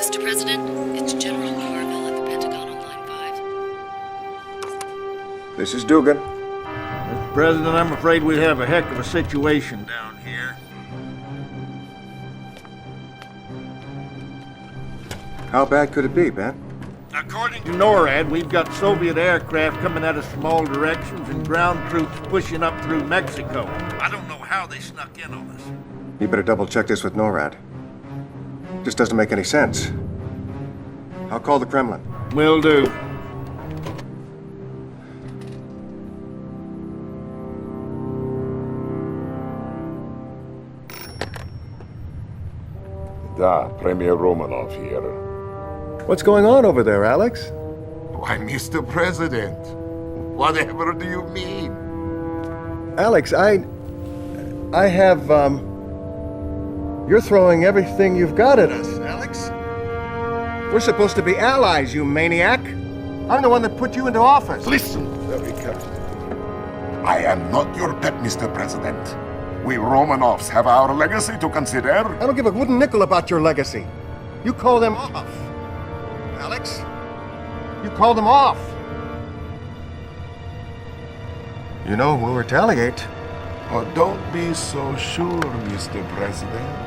Mr. President, it's General Carville at the Pentagon on line 5. This is Dugan. Mr. President, I'm afraid we have a heck of a situation down here. How bad could it be, Ben? According to NORAD, we've got Soviet aircraft coming at us from all directions and ground troops pushing up through Mexico. I don't know how they snuck in on us. You better double-check this with NORAD. This doesn't make any sense. I'll call the Kremlin. Will do. Da, Premier Romanov here. What's going on over there, Alex? Why, Mr. President, whatever do you mean? Alex, I have, You're throwing everything you've got at us, Alex. We're supposed to be allies, you maniac. I'm the one that put you into office. Listen very carefully. I am not your pet, Mr. President. We Romanovs have our legacy to consider. I don't give a wooden nickel about your legacy. You call them off. Alex, you call them off. You know, we'll retaliate. Oh, don't be so sure, Mr. President.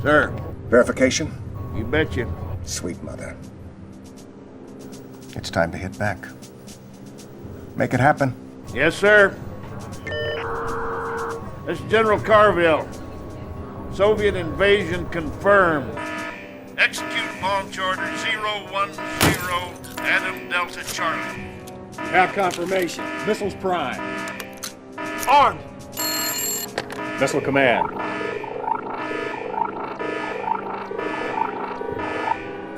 Sir, Verification? you betcha. Sweet mother. It's time to hit back. Make it happen. Yes, sir. This is General Carville. Soviet invasion confirmed. Execute launch order 010 Adam Delta Charlie. Have confirmation. Missiles prime. Armed! Missile command.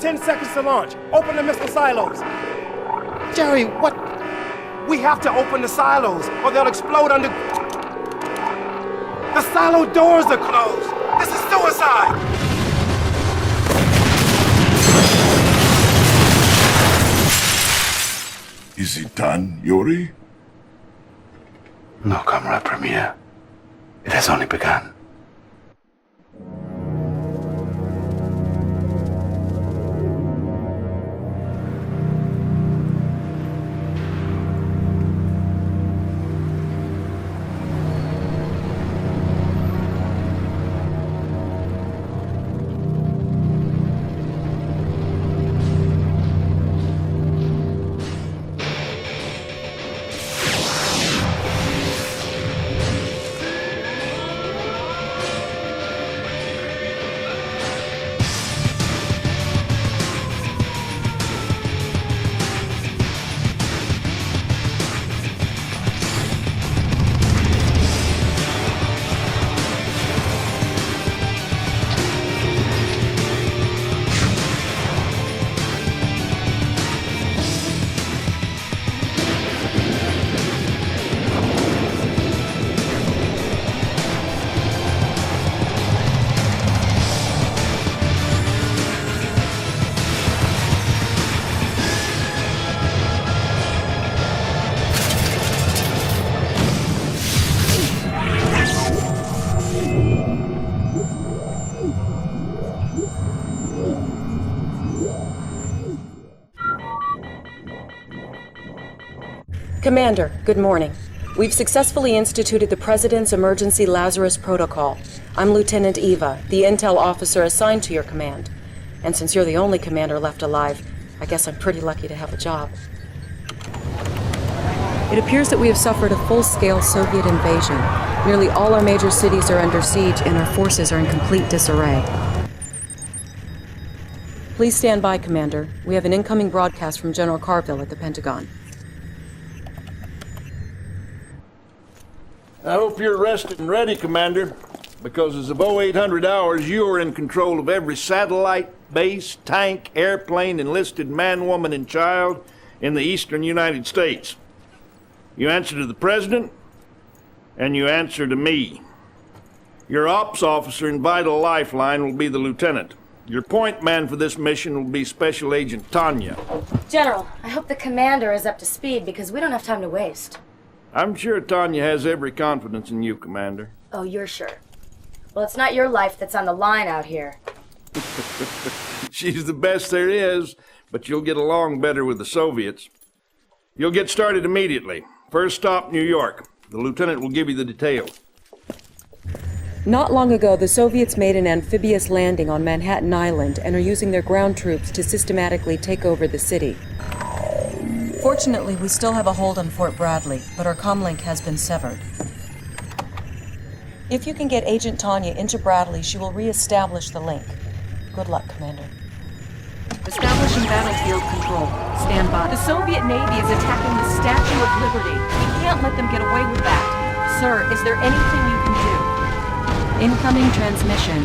10 seconds to launch. Open the missile silos. Jerry, what? We have to open the silos or they'll explode under... The silo doors are closed. This is suicide. Is it done, Yuri? No, Comrade Premier. It has only begun. Commander, good morning. We've successfully instituted the President's Emergency Lazarus Protocol. I'm Lieutenant Eva, the intel officer assigned to your command. And since you're the only commander left alive, I guess I'm pretty lucky to have a job. It appears that we have suffered a full-scale Soviet invasion. Nearly all our major cities are under siege and our forces are in complete disarray. Please stand by, Commander. We have an incoming broadcast from General Carville at the Pentagon. I hope you're rested and ready, Commander, because as of 0800 hours, you are in control of every satellite, base, tank, airplane, enlisted man, woman, and child in the eastern United States. You answer to the President, and you answer to me. Your ops officer and vital lifeline will be the Lieutenant. Your point man for this mission will be Special Agent Tanya. General, I hope the commander is up to speed because we don't have time to waste. I'm sure Tanya has every confidence in you, Commander. Oh, you're sure? Well, it's not your life that's on the line out here. She's the best there is, but you'll get along better with the Soviets. You'll get started immediately. First stop, New York. The lieutenant will give you the details. Not long ago, the Soviets made an amphibious landing on Manhattan Island and are using their ground troops to systematically take over the city. Fortunately, we still have a hold on Fort Bradley, but our comlink has been severed. If you can get Agent Tanya into Bradley, she will re-establish the link. Good luck, Commander. Establishing battlefield control. Stand by. The Soviet Navy is attacking the Statue of Liberty. We can't let them get away with that. Sir, is there anything you can do? Incoming transmission.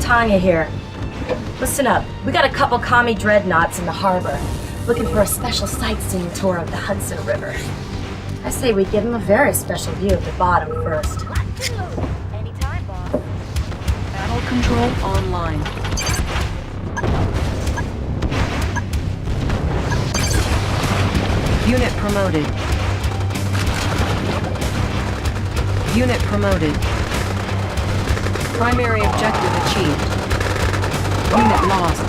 Tanya here. Listen up. We got a couple commie dreadnoughts in the harbor, looking for a special sightseeing tour of the Hudson River. I say we give them a very special view of the bottom first. Anytime, boss. Battle control online. Unit promoted. Unit promoted. Primary objective achieved. Unit lost.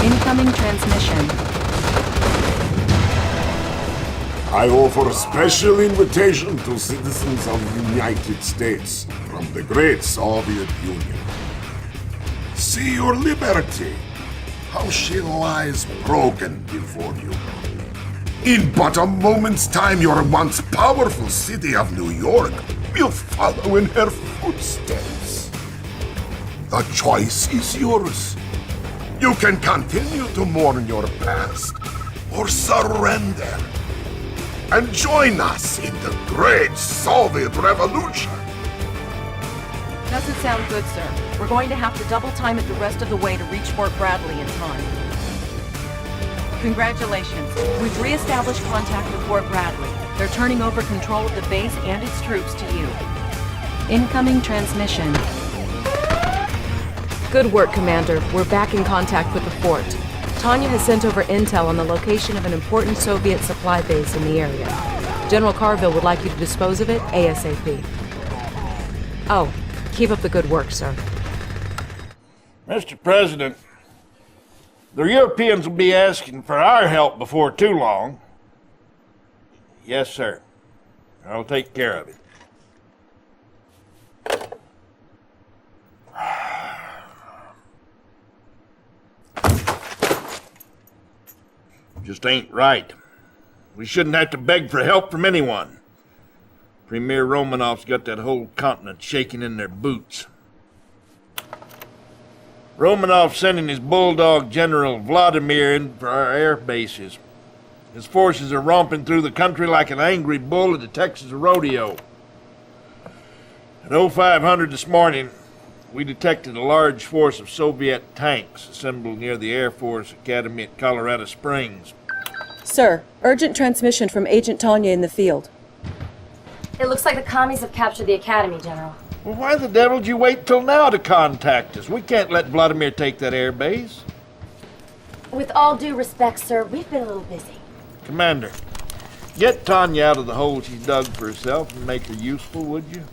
Incoming transmission. I offer a special invitation to citizens of the United States from the great Soviet Union. See your liberty, how she lies broken before you. In but a moment's time, your once powerful city of New York will follow in her footsteps. The choice is yours. You can continue to mourn your past, or surrender, and join us in the great Soviet Revolution. Doesn't sound good, sir. We're going to have to double time it the rest of the way to reach Fort Bradley in time. Congratulations. We've re-established contact with Fort Bradley. They're turning over control of the base and its troops to you. Incoming transmission. Good work, Commander. We're back in contact with the fort. Tanya has sent over intel on the location of an important Soviet supply base in the area. General Carville would like you to dispose of it ASAP. Oh, keep up the good work, sir. Mr. President, the Europeans will be asking for our help before too long. Yes, sir. I'll take care of it. Just ain't right. We shouldn't have to beg for help from anyone. Premier Romanov's got that whole continent shaking in their boots. Romanov sending his bulldog General Vladimir in for our air bases. His forces are romping through the country like an angry bull at the Texas rodeo. At 0500 this morning, we detected a large force of Soviet tanks assembled near the Air Force Academy at Colorado Springs. Sir, urgent transmission from Agent Tanya in the field. It looks like the commies have captured the academy, General. Well, why the devil did you wait till now to contact us? We can't let Vladimir take that air base. With all due respect, sir, we've been a little busy. Commander, get Tanya out of the hole she's dug for herself and make her useful, would you?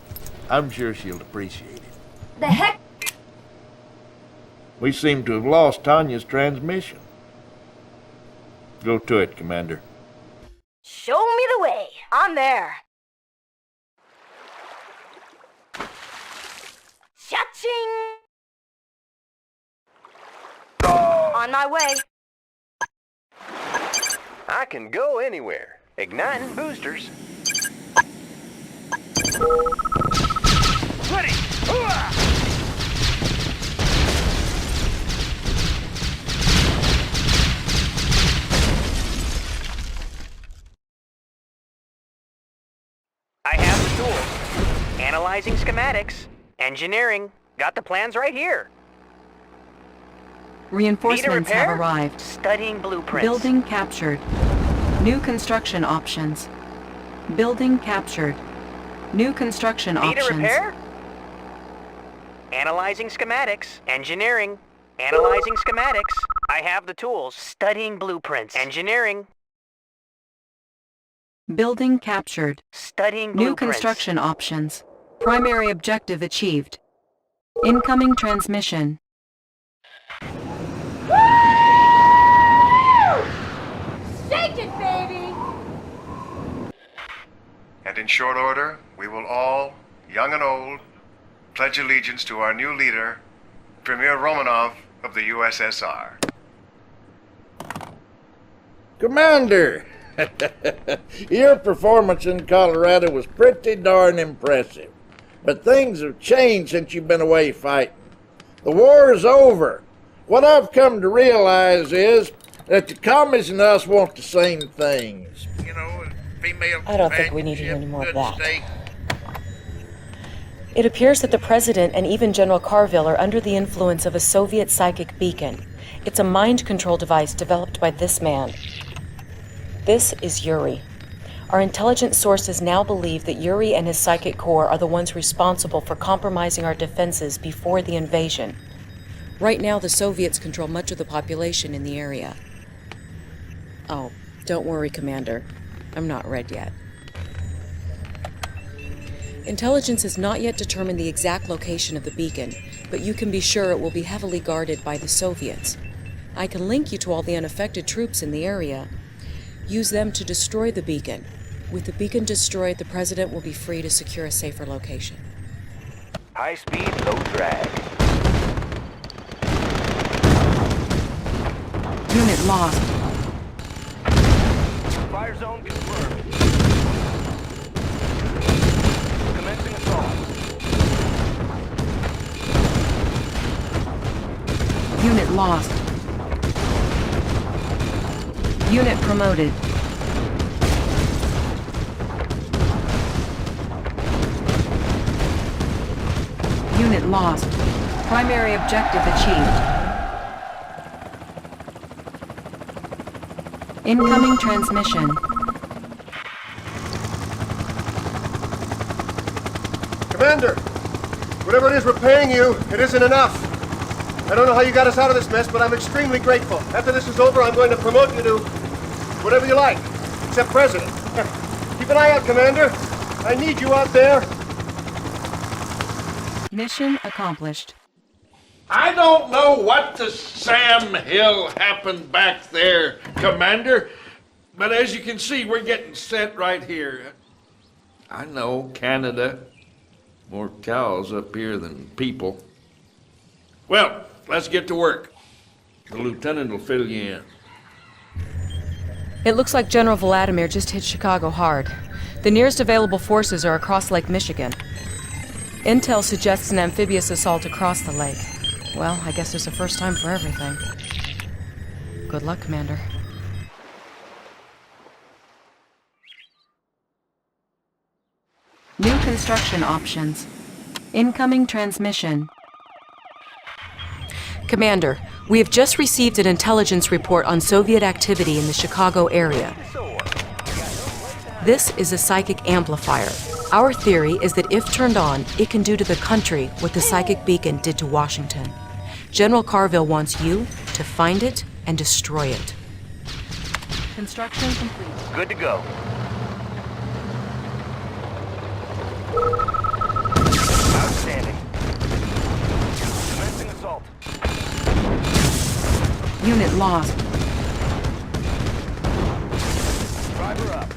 I'm sure she'll appreciate it. The heck? We seem to have lost Tanya's transmission. Go to it, Commander. Show me the way. I'm there. Cha-ching! On my way. I can go anywhere. Igniting boosters. Ready! Hooah! I have the tools. Analyzing schematics. Engineering. Got the plans right here. Reinforcements Need a repair? have arrived. Studying blueprints. Building captured. New construction options. Building captured. New construction Need options. a repair? Analyzing schematics. Engineering. Analyzing schematics. I have the tools. Studying blueprints. Engineering. Building captured. Studying New blueprints. construction options. Primary objective achieved. Incoming transmission. Shake it, baby! And in short order, we will all, young and old, pledge allegiance to our new leader, Premier Romanov of the USSR. Commander! Your performance in Colorado was pretty darn impressive. But things have changed since you've been away fighting. The war is over. What I've come to realize is that the commies and us want the same things. You know, female I don't think we need to hear any more of that. steak. It appears that the President and even General Carville are under the influence of a Soviet psychic beacon. It's a mind control device developed by this man. This is Yuri. Our intelligence sources now believe that Yuri and his psychic core are the ones responsible for compromising our defenses before the invasion. Right now, the Soviets control much of the population in the area. Oh, don't worry, Commander. I'm not red yet. Intelligence has not yet determined the exact location of the beacon, but you can be sure it will be heavily guarded by the Soviets. I can link you to all the unaffected troops in the area. Use them to destroy the beacon. With the beacon destroyed, the President will be free to secure a safer location. High speed, low drag. Unit lost. Fire zone confirmed. Commencing assault. Unit lost. Unit promoted. Unit lost. Primary objective achieved. Incoming transmission. Commander, whatever it is we're paying you, it isn't enough. I don't know how you got us out of this mess, but I'm extremely grateful. After this is over, I'm going to promote you to whatever you like, except President. Keep an eye out, Commander. I need you out there. Mission accomplished. I don't know what to Sam Hill happened back there, Commander, but as you can see, we're getting set right here. I know Canada. More cows up here than people. Well, let's get to work. The lieutenant will fill you in. It looks like General Vladimir just hit Chicago hard. The nearest available forces are across Lake Michigan. Intel suggests an amphibious assault across the lake. Well, I guess there's a first time for everything. Good luck, Commander. New construction options. Incoming transmission. Commander, we have just received an intelligence report on Soviet activity in the Chicago area. This is a psychic amplifier. Our theory is that if turned on, it can do to the country what the psychic beacon did to Washington. General Carville wants you to find it and destroy it. Construction complete. Good to go. Outstanding. Commencing assault. Unit lost. Driver up.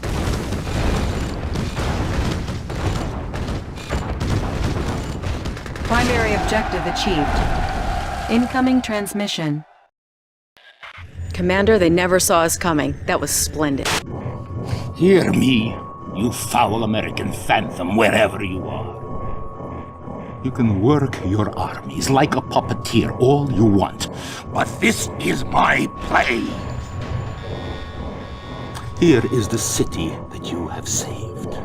Primary objective achieved. Incoming transmission. Commander, they never saw us coming. That was splendid. Hear me, you foul American phantom, wherever you are. You can work your armies like a puppeteer all you want, but this is my play. Here is the city that you have saved.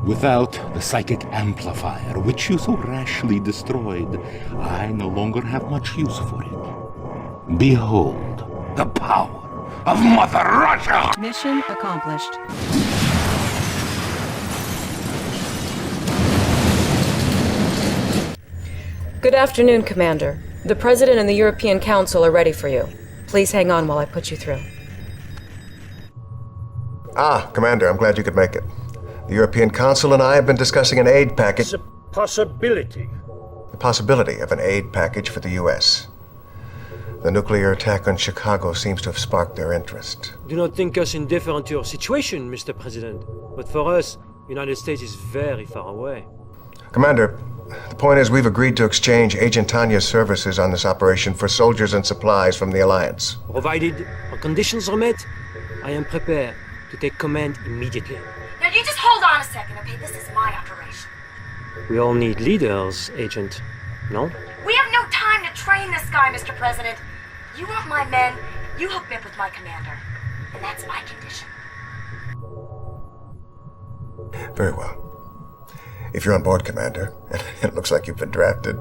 Without the psychic amplifier, which you so rashly destroyed, I no longer have much use for it. Behold the power of Mother Russia! Mission accomplished. Good afternoon, Commander. The President and the European Council are ready for you. Please hang on while I put you through. Ah, Commander, I'm glad you could make it. The European Council and I have been discussing an aid package. It's a possibility. The possibility of an aid package for the U.S. The nuclear attack on Chicago seems to have sparked their interest. Do not think us indifferent to your situation, Mr. President. But for us, United States is very far away. Commander, the point is we've agreed to exchange Agent Tanya's services on this operation for soldiers and supplies from the Alliance. Provided our conditions are met, I am prepared to take command immediately. Now you just hold on a second, okay? This is my operation. We all need leaders, Agent. No? We have no time to train this guy, Mr. President. You want my men, you hook me up with my commander. And that's my condition. Very well. If you're on board, Commander, and it looks like you've been drafted,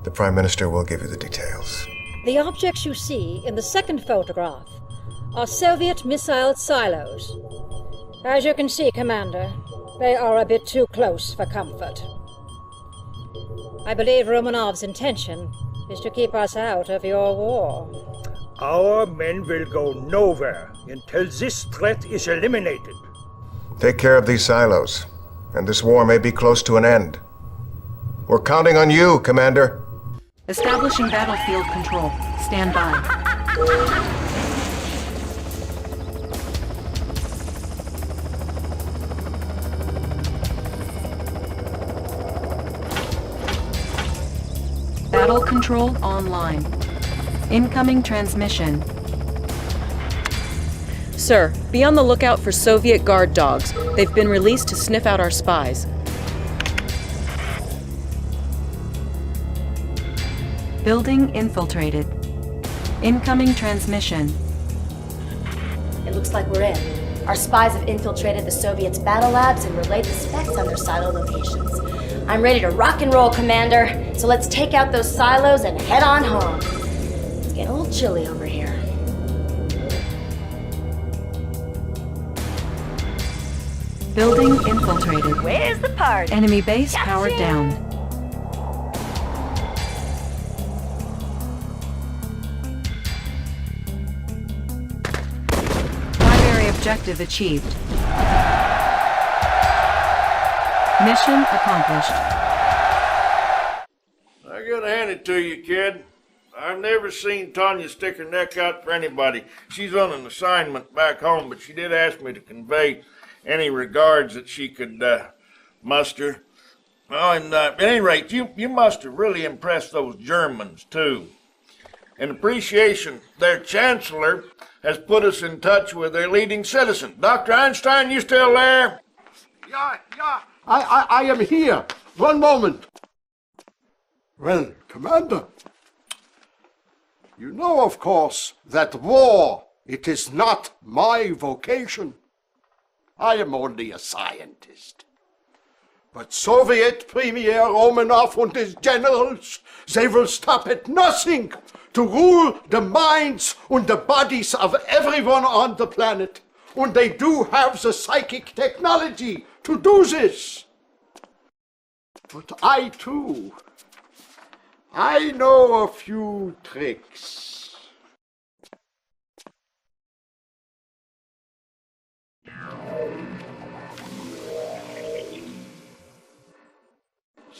the Prime Minister will give you the details. The objects you see in the second photograph are Soviet missile silos. As you can see, Commander, they are a bit too close for comfort. I believe Romanov's intention is to keep us out of your war. Our men will go nowhere until this threat is eliminated. Take care of these silos, and this war may be close to an end. We're counting on you, Commander. Establishing battlefield control. Stand by. Battle control online. Incoming transmission. Sir, be on the lookout for Soviet guard dogs. They've been released to sniff out our spies. Building infiltrated. Incoming transmission. It looks like we're in. Our spies have infiltrated the Soviets' battle labs and relayed the specs on their silo locations. I'm ready to rock and roll, Commander. So let's take out those silos and head on home. It's getting a little chilly over here. Building infiltrated. Where's the party? Enemy base powered down. Primary objective achieved. Mission accomplished. I gotta hand it to you, kid. I've never seen Tanya stick her neck out for anybody. She's on an assignment back home, but she did ask me to convey any regards that she could muster. Oh, and at any rate, you must have really impressed those Germans, too. In appreciation, their chancellor has put us in touch with their leading citizen. Dr. Einstein, you still there? Yeah. I am here. One moment. Well, Commander, you know, of course, that war, it is not my vocation. I am only a scientist. But Soviet Premier Romanov and his generals, they will stop at nothing to rule the minds and the bodies of everyone on the planet. And they do have the psychic technology to do this. But I, too, I know a few tricks.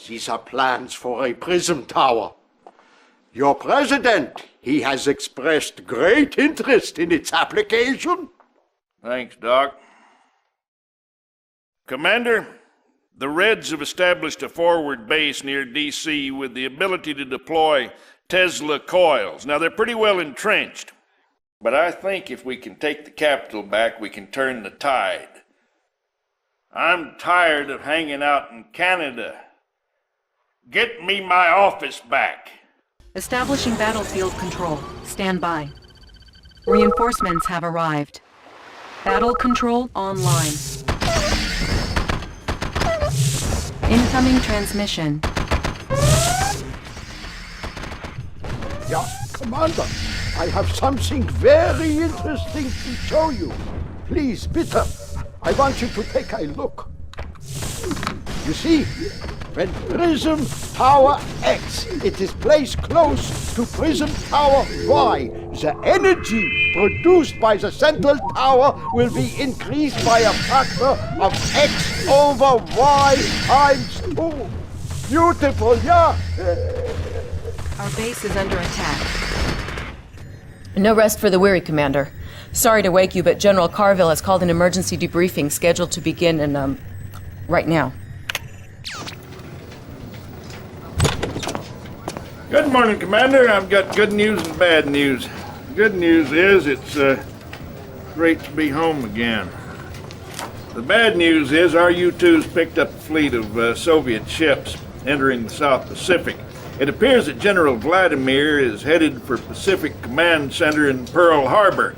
These are plans for a prism tower. Your president, he has expressed great interest in its application. Thanks, Doc. Commander, the Reds have established a forward base near D.C. with the ability to deploy Tesla coils. Now, they're pretty well entrenched, but I think if we can take the capital back, we can turn the tide. I'm tired of hanging out in Canada. Get me my office back. Establishing battlefield control. Stand by. Reinforcements have arrived. Battle control online. Incoming transmission. Yeah, Commander, I have something very interesting to show you. Please, bitte, I want you to take a look. You see, when Prism Tower X it is placed close to Prism Tower Y, the energy produced by the central tower will be increased by a factor of X over Y times 2. Beautiful, yeah? Our base is under attack. No rest for the weary, Commander. Sorry to wake you, but General Carville has called an emergency debriefing scheduled to begin in, right now. Good morning, Commander. I've got good news and bad news. Good news is it's great to be home again. The bad news is our U-2's picked up a fleet of Soviet ships entering the South Pacific. It appears that General Vladimir is headed for Pacific Command Center in Pearl Harbor,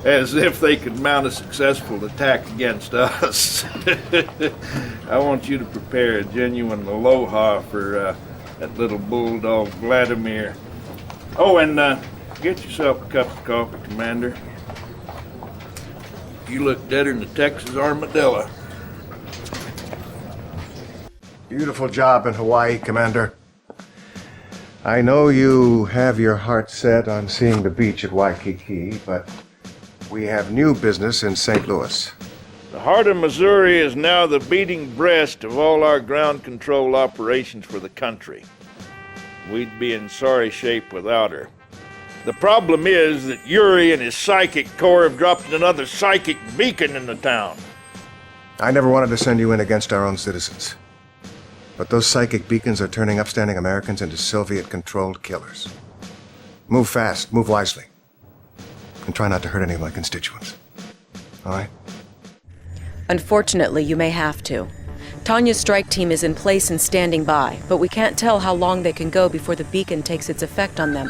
as if they could mount a successful attack against us. I want you to prepare a genuine aloha for that little bulldog Vladimir. Oh, and get yourself a cup of coffee, Commander. You look deader than a Texas armadillo. Beautiful job in Hawaii, Commander. I know you have your heart set on seeing the beach at Waikiki, but we have new business in St. Louis. The heart of Missouri is now the beating breast of all our ground control operations for the country. We'd be in sorry shape without her. The problem is that Yuri and his psychic corps have dropped another psychic beacon in the town. I never wanted to send you in against our own citizens. But those psychic beacons are turning upstanding Americans into Soviet-controlled killers. Move fast, move wisely. And try not to hurt any of my constituents. All right? Unfortunately, you may have to. Tanya's strike team is in place and standing by, but we can't tell how long they can go before the beacon takes its effect on them.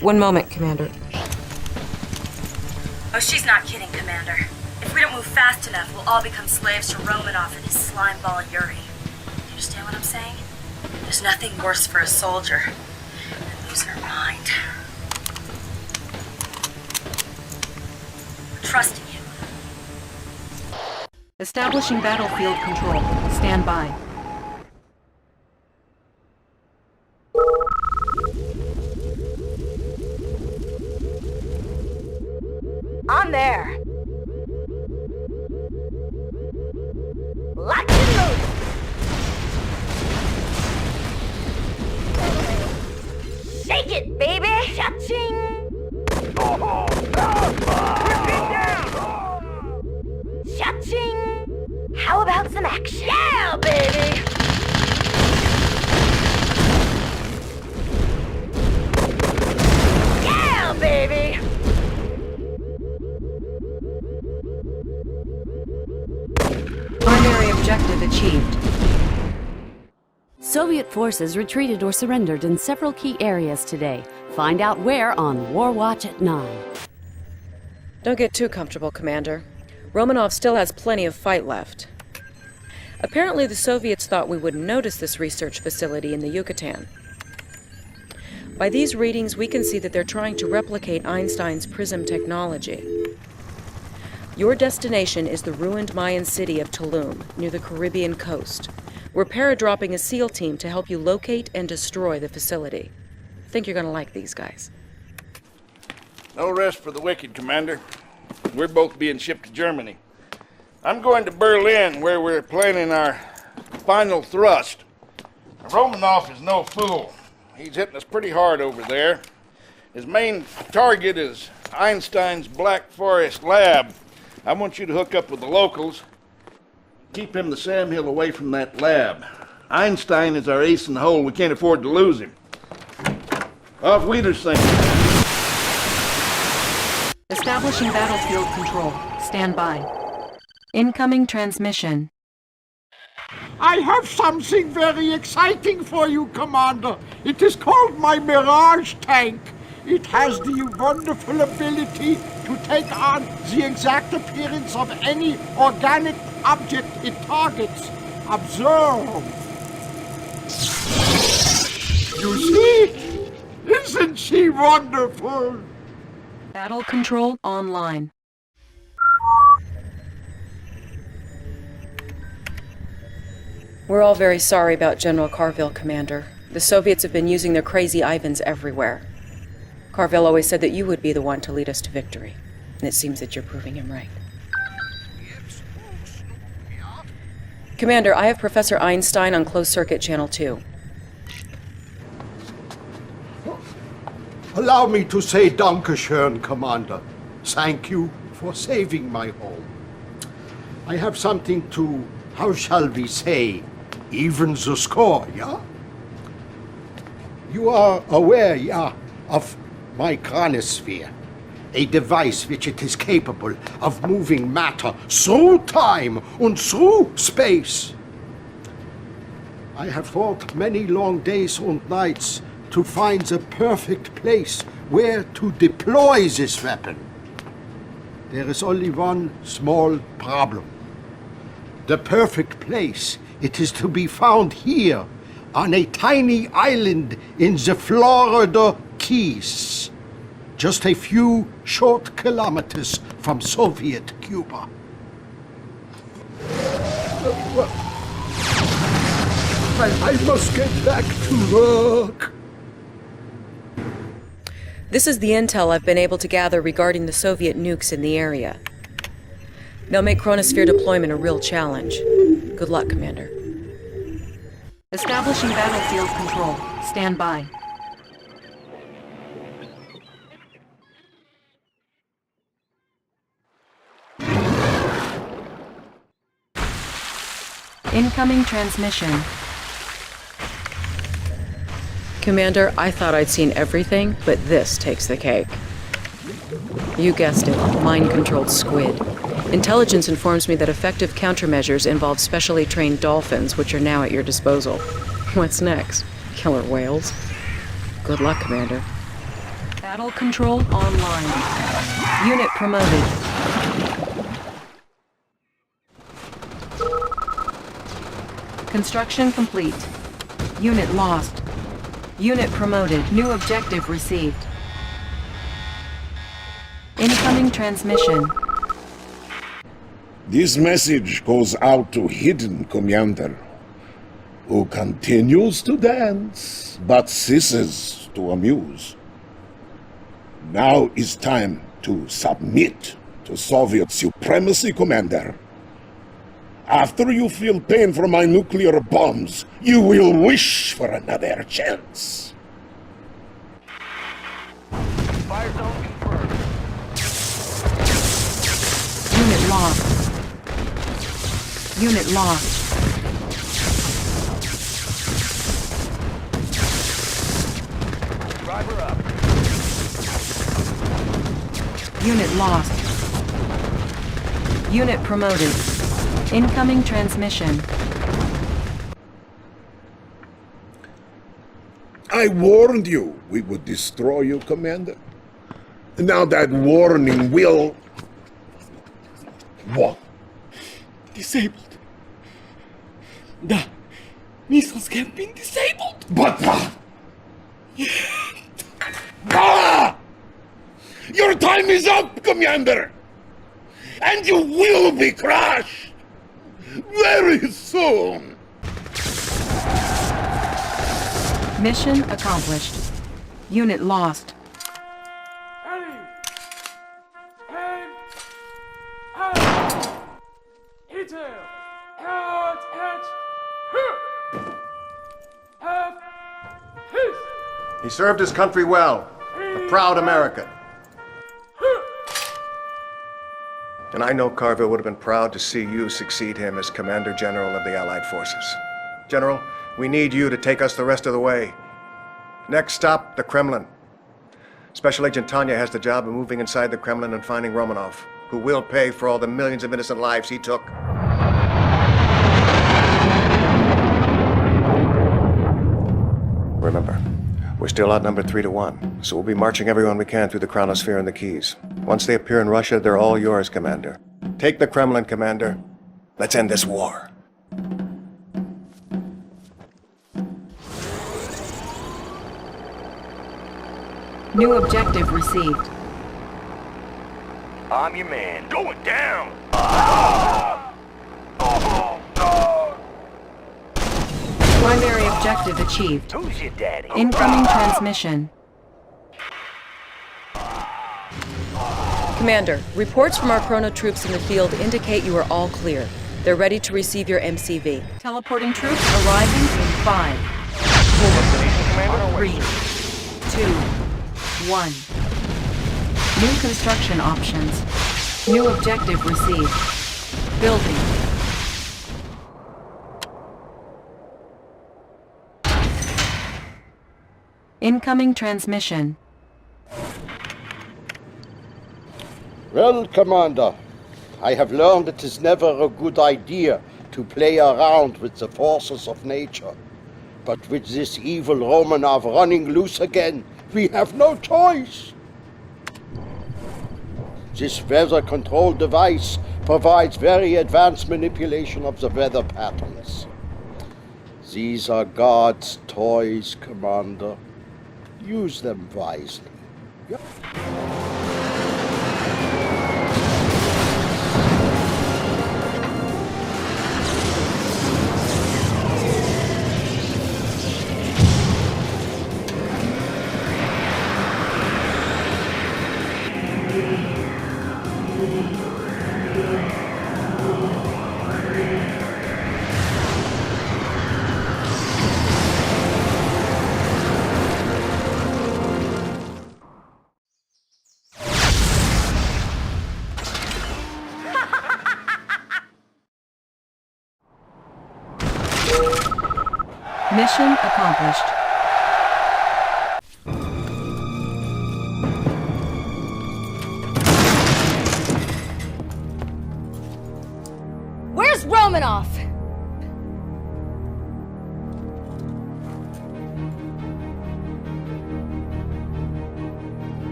One moment, Commander. Oh, she's not kidding, Commander. If we don't move fast enough, we'll all become slaves to Romanov and his slimeball Yuri. Do you understand what I'm saying? There's nothing worse for a soldier than losing her mind. We're trusting you. Establishing battlefield control. Stand by. On there! Lock and load! Shake it, baby! Cha-ching! Cha-ching! How about some action? Yeah, baby! Yeah, baby! Primary objective achieved. Soviet forces retreated or surrendered in several key areas today. Find out where on War Watch at 9. Don't get too comfortable, Commander. Romanov still has plenty of fight left. Apparently, the Soviets thought we wouldn't notice this research facility in the Yucatan. By these readings, we can see that they're trying to replicate Einstein's prism technology. Your destination is the ruined Mayan city of Tulum, near the Caribbean coast. We're paradropping a SEAL team to help you locate and destroy the facility. I think you're gonna like these guys. No rest for the wicked, Commander. We're both being shipped to Germany. I'm going to Berlin, where we're planning our final thrust. Romanov is no fool. He's hitting us pretty hard over there. His main target is Einstein's Black Forest lab. I want you to hook up with the locals. Keep him the Sam Hill away from that lab. Einstein is our ace in the hole. We can't afford to lose him. Auf Wiedersehen. Establishing battlefield control. Stand by. Incoming transmission. I have something very exciting for you, Commander. It is called my Mirage tank. It has the wonderful ability to take on the exact appearance of any organic object it targets. Observe. You see? In Isn't she wonderful? Battle control online. We're all very sorry about General Carville, Commander. The Soviets have been using their crazy Ivans everywhere. Carville always said that you would be the one to lead us to victory. And it seems that you're proving him right. Commander, I have Professor Einstein on closed circuit channel 2. Allow me to say Dankeschön, Commander. Thank you for saving my home. I have something to, how shall we say, even the score, yeah? You are aware, yeah, of my chronosphere, a device which it is capable of moving matter through time and through space. I have thought many long days and nights to find the perfect place where to deploy this weapon. There is only one small problem. The perfect place, it is to be found here, on a tiny island in the Florida Keys, just a few short kilometers from Soviet Cuba. I must get back to work. This is the intel I've been able to gather regarding the Soviet nukes in the area. They'll make chronosphere deployment a real challenge. Good luck, Commander. Establishing battlefield control. Stand by. Incoming transmission. Commander, I thought I'd seen everything, but this takes the cake. You guessed it, mind-controlled squid. Intelligence informs me that effective countermeasures involve specially trained dolphins, which are now at your disposal. What's next? Killer whales? Good luck, Commander. Battle control online. Unit promoted. Construction complete. Unit lost. Unit promoted. New objective received. Incoming transmission. This message goes out to Hidden Commander, who continues to dance, but ceases to amuse. Now is time to submit to Soviet supremacy, Commander. After you feel pain from my nuclear bombs, you will wish for another chance. Fire zone confirmed. Unit lost. Unit lost. Driver up. Unit lost. Unit promoted. Incoming transmission. I warned you we would destroy you, Commander. Now that warning will... What? Disabled. The missiles have been disabled. But... Ah! Your time is up, Commander! And you will be crushed! Very soon! Mission accomplished. Unit lost. He served his country well. A proud American. And I know Carville would have been proud to see you succeed him as Commander General of the Allied Forces. General, we need you to take us the rest of the way. Next stop, the Kremlin. Special Agent Tanya has the job of moving inside the Kremlin and finding Romanov, who will pay for all the millions of innocent lives he took. Remember, we're still outnumbered 3-1, so we'll be marching everyone we can through the chronosphere and the Keys. Once they appear in Russia, they're all yours, Commander. Take the Kremlin, Commander. Let's end this war. New objective received. I'm your man. Going down! Primary objective achieved. Who's your daddy? Incoming transmission. Commander, reports from our chrono troops in the field indicate you are all clear. They're ready to receive your MCV. Teleporting troops arriving in 5, 4, 3, 2, 1. New construction options. New objective received. Building. Incoming transmission. Well, Commander, I have learned it is never a good idea to play around with the forces of nature. But with this evil Romanov running loose again, we have no choice. This weather control device provides very advanced manipulation of the weather patterns. These are God's toys, Commander. Use them wisely. Yep. Mission accomplished. Where's Romanov?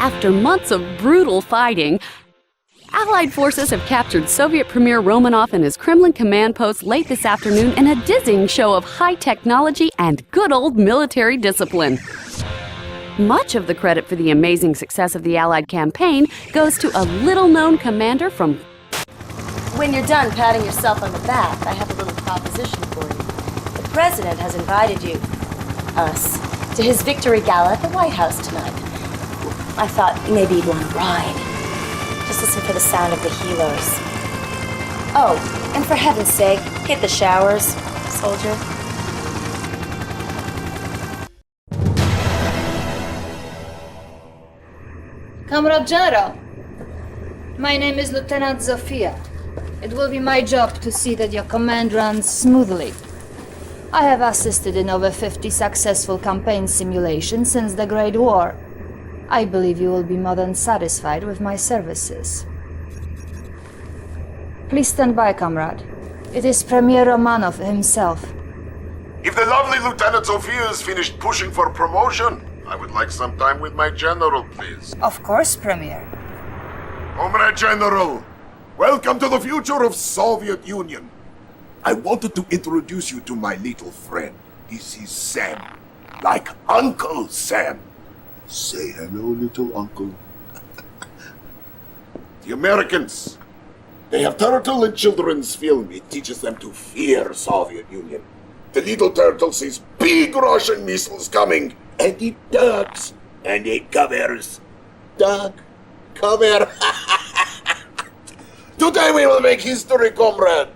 After months of brutal fighting, Allied forces have captured Soviet Premier Romanov and his Kremlin command post late this afternoon in a dizzying show of high technology and good old military discipline. Much of the credit for the amazing success of the Allied campaign goes to a little-known commander from... When you're done patting yourself on the back, I have a little proposition for you. The President has invited you, us, to his victory gala at the White House tonight. I thought maybe you'd want to ride. Just listen for the sound of the helos. Oh, and for heaven's sake, hit the showers, soldier. Comrade General, my name is Lieutenant Zofia. It will be my job to see that your command runs smoothly. I have assisted in over 50 successful campaign simulations since the Great War. I believe you will be more than satisfied with my services. Please stand by, comrade. It is Premier Romanov himself. If the lovely Lieutenant Sophia is finished pushing for promotion, I would like some time with my general, please. Of course, Premier. Comrade General, welcome to the future of Soviet Union. I wanted to introduce you to my little friend. This is Sam, like Uncle Sam. Say hello, little uncle. The Americans, they have turtle in children's film. It teaches them to fear Soviet Union. The little turtle sees big Russian missiles coming, and it ducks, and it covers. Duck, cover. Today we will make history, comrade.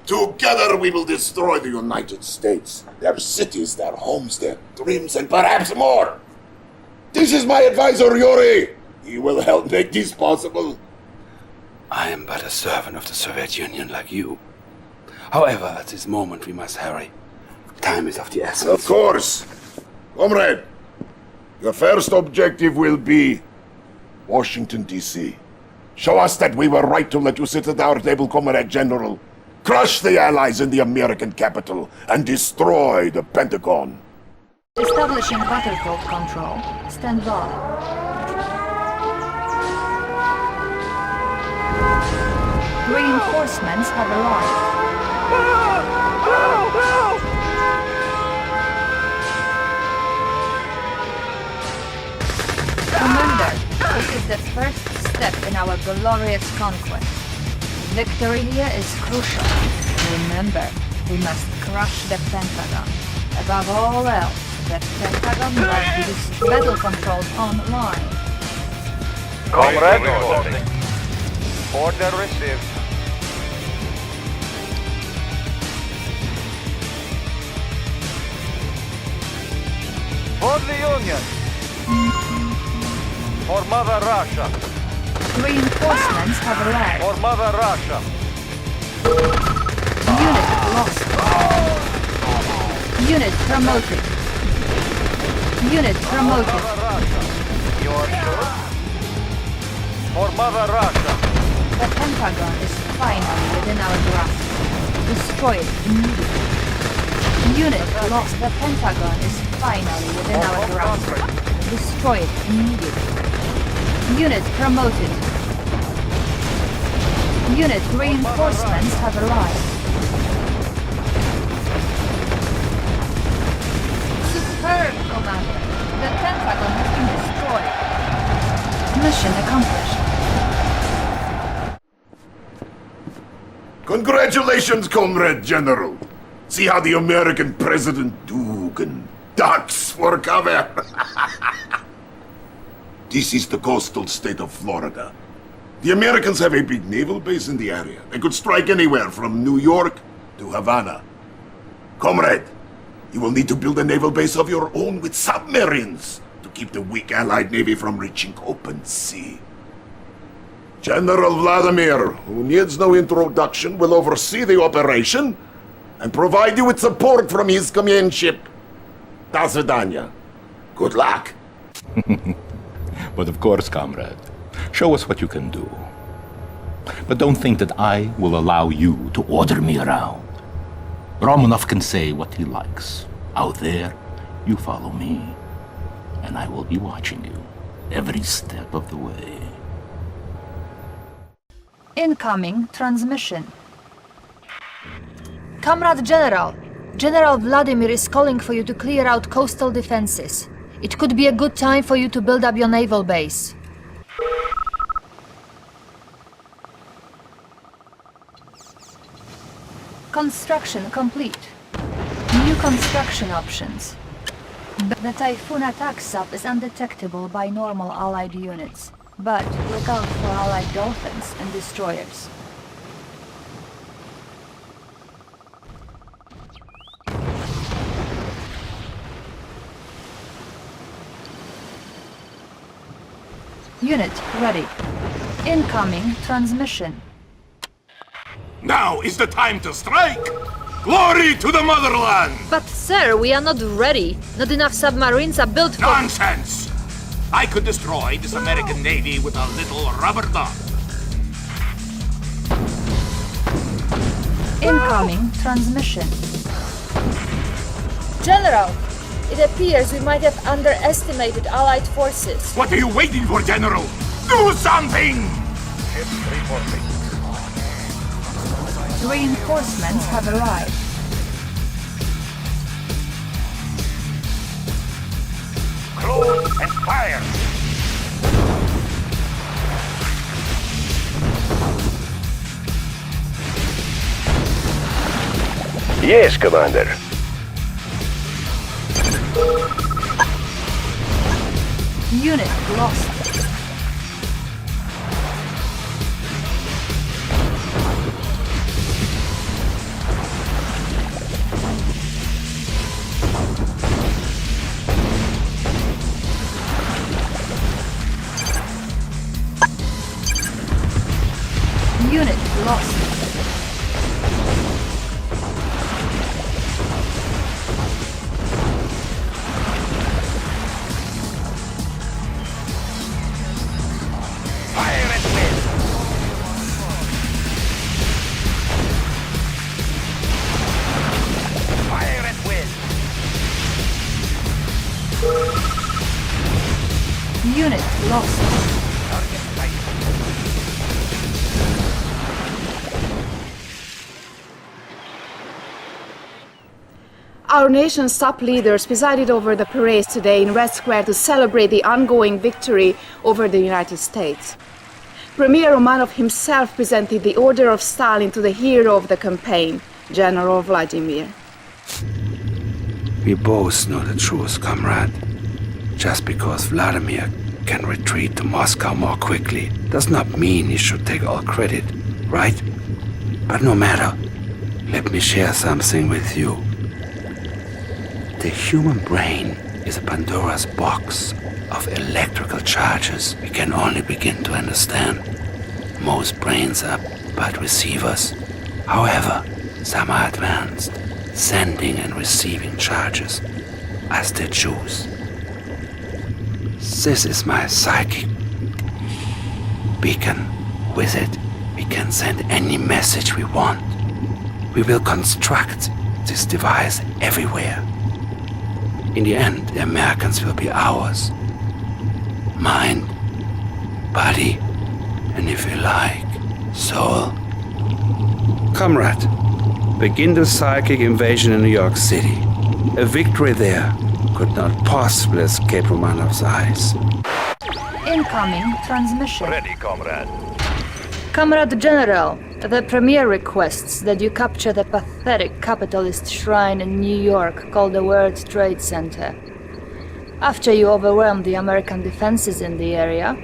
Together we will destroy the United States, their cities, their homes, their dreams, and perhaps more. This is my advisor, Yuri. He will help make this possible. I am but a servant of the Soviet Union like you. However, at this moment we must hurry. Time is of the essence. Of course. Comrade, your first objective will be Washington, D.C. Show us that we were right to let you sit at our table, Comrade General. Crush the Allies in the American capital and destroy the Pentagon. Establishing battlefield control. Stand by. Reinforcements have arrived. Commander, this is the first step in our glorious conquest. Victory here is crucial. Remember, we must crush the Pentagon. Above all else, the Pentagon must use battle controls online. Comrade reporting. Order received. For the Union. For Mother Russia. Reinforcements have arrived. For Mother Russia. Unit lost. Unit promoted. Unit promoted. You are sure? For Mother Russia. The Pentagon is finally within our grasp. Destroy it immediately. Unit lost. The Pentagon is finally within our grasp. Destroy it immediately. Unit promoted. Unit reinforcements have arrived. Superb, Commander. The Pentagon has been destroyed. Mission accomplished. Congratulations, Comrade General. See how the American President Dugan ducks for cover. This is the coastal state of Florida. The Americans have a big naval base in the area. They could strike anywhere from New York to Havana. Comrade, you will need to build a naval base of your own with submarines to keep the weak Allied Navy from reaching open sea. General Vladimir, who needs no introduction, will oversee the operation and provide you with support from his command ship. До свидания. Good luck. But of course, comrade, show us what you can do. But don't think that I will allow you to order me around. Romanov can say what he likes. Out there, you follow me, and I will be watching you every step of the way. Incoming transmission. Comrade General, General Vladimir is calling for you to clear out coastal defenses. It could be a good time for you to build up your naval base. Construction complete. New construction options. The Typhoon attack sub is undetectable by normal Allied units, but look out for Allied dolphins and destroyers. Unit ready. Incoming transmission. Now is the time to strike! Glory to the motherland! But sir, we are not ready. Not enough submarines are built for... Nonsense! I could destroy this American Navy with a little rubber dog. Incoming transmission. General, it appears we might have underestimated Allied forces. What are you waiting for, General? Do something! Ship reporting. Reinforcements have arrived. Close and fire! Yes, Commander. Unit lost. Unit lost. Fire at will! Fire at will! Our nation's top leaders presided over the parade today in Red Square to celebrate the ongoing victory over the United States. Premier Romanov himself presented the Order of Stalin to the hero of the campaign, General Vladimir. We both know the truth, comrade. Just because Vladimir can retreat to Moscow more quickly does not mean he should take all credit, right? But no matter, let me share something with you. The human brain is a Pandora's box of electrical charges we can only begin to understand. Most brains are but receivers. However, some are advanced, sending and receiving charges as they choose. This is my psychic beacon. With it, we can send any message we want. We will construct this device everywhere. In the end, the Americans will be ours. Mind, body, and if you like, soul. Comrade, begin the psychic invasion in New York City. A victory there could not possibly escape Romanov's eyes. Incoming transmission. Ready, comrade. Comrade General, the Premier requests that you capture the pathetic capitalist shrine in New York called the World Trade Center. After you overwhelm the American defenses in the area,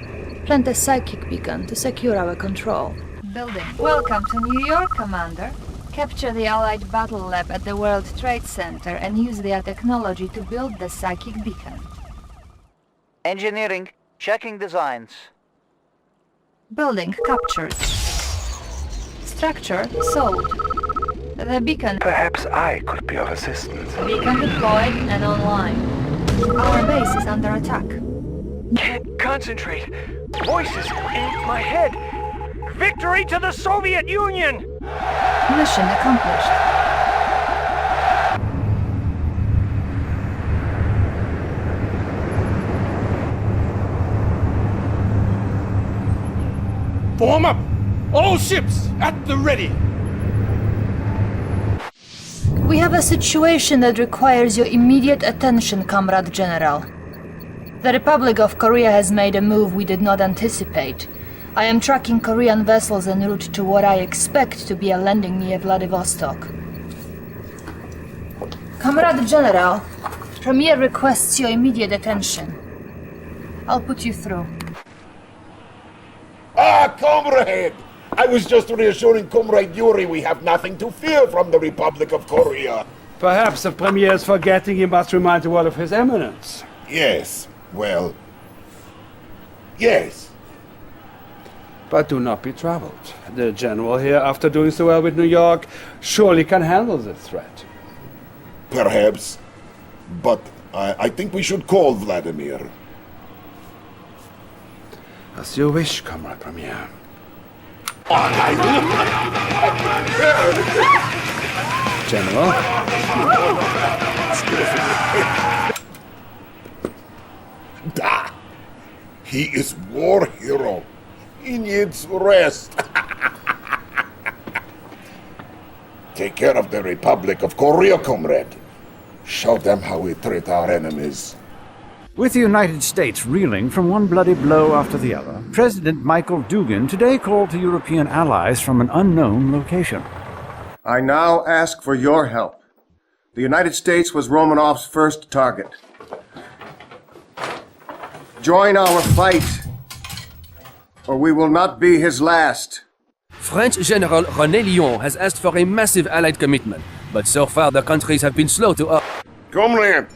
plant a psychic beacon to secure our control. Building. Welcome to New York, Commander. Capture the Allied Battle Lab at the World Trade Center and use their technology to build the psychic beacon. Engineering. Checking designs. Building captured. Structure sold. The beacon... Perhaps I could be of assistance. Beacon deployed and online. Our base is under attack. Can't concentrate. Voices in my head. Victory to the Soviet Union! Mission accomplished. Form up! All ships at the ready! We have a situation that requires your immediate attention, Comrade General. The Republic of Korea has made a move we did not anticipate. I am tracking Korean vessels en route to what I expect to be a landing near Vladivostok. Comrade General, Premier requests your immediate attention. I'll put you through. Ah, comrade! I was just reassuring Comrade Yuri we have nothing to fear from the Republic of Korea. Perhaps the Premier is forgetting he must remind the world of his eminence. Yes, well... yes. But do not be troubled. The General here, after doing so well with New York, surely can handle the threat. Perhaps. But I think we should call Vladimir. As you wish, Comrade Premier. General? Da! He is war hero. He needs rest. Take care of the Republic of Korea, comrade. Show them how we treat our enemies. With the United States reeling from one bloody blow after the other, President Michael Dugin today called to European allies from an unknown location. I now ask for your help. The United States was Romanov's first target. Join our fight, or we will not be his last. French General René Lyon has asked for a massive Allied commitment, but so far the countries have been slow to Comrade,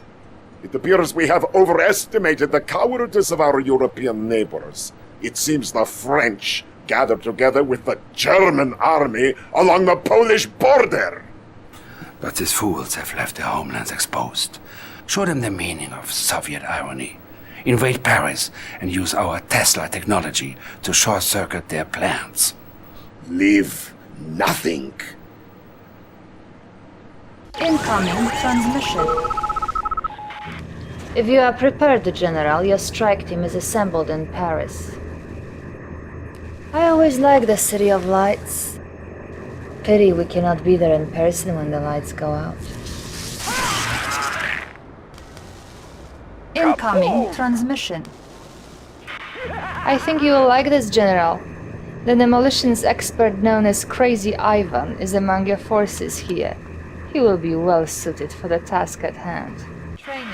it appears we have overestimated the cowardice of our European neighbors. It seems the French gathered together with the German army along the Polish border. But these fools have left their homelands exposed. Show them the meaning of Soviet irony. Invade Paris and use our Tesla technology to short-circuit their plans. Leave nothing. Incoming transmission. If you are prepared, General, your strike team is assembled in Paris. I always like the City of Lights. Pity we cannot be there in person when the lights go out. Incoming transmission. I think you will like this, General. The demolitions expert known as Crazy Ivan is among your forces here. He will be well suited for the task at hand. Training.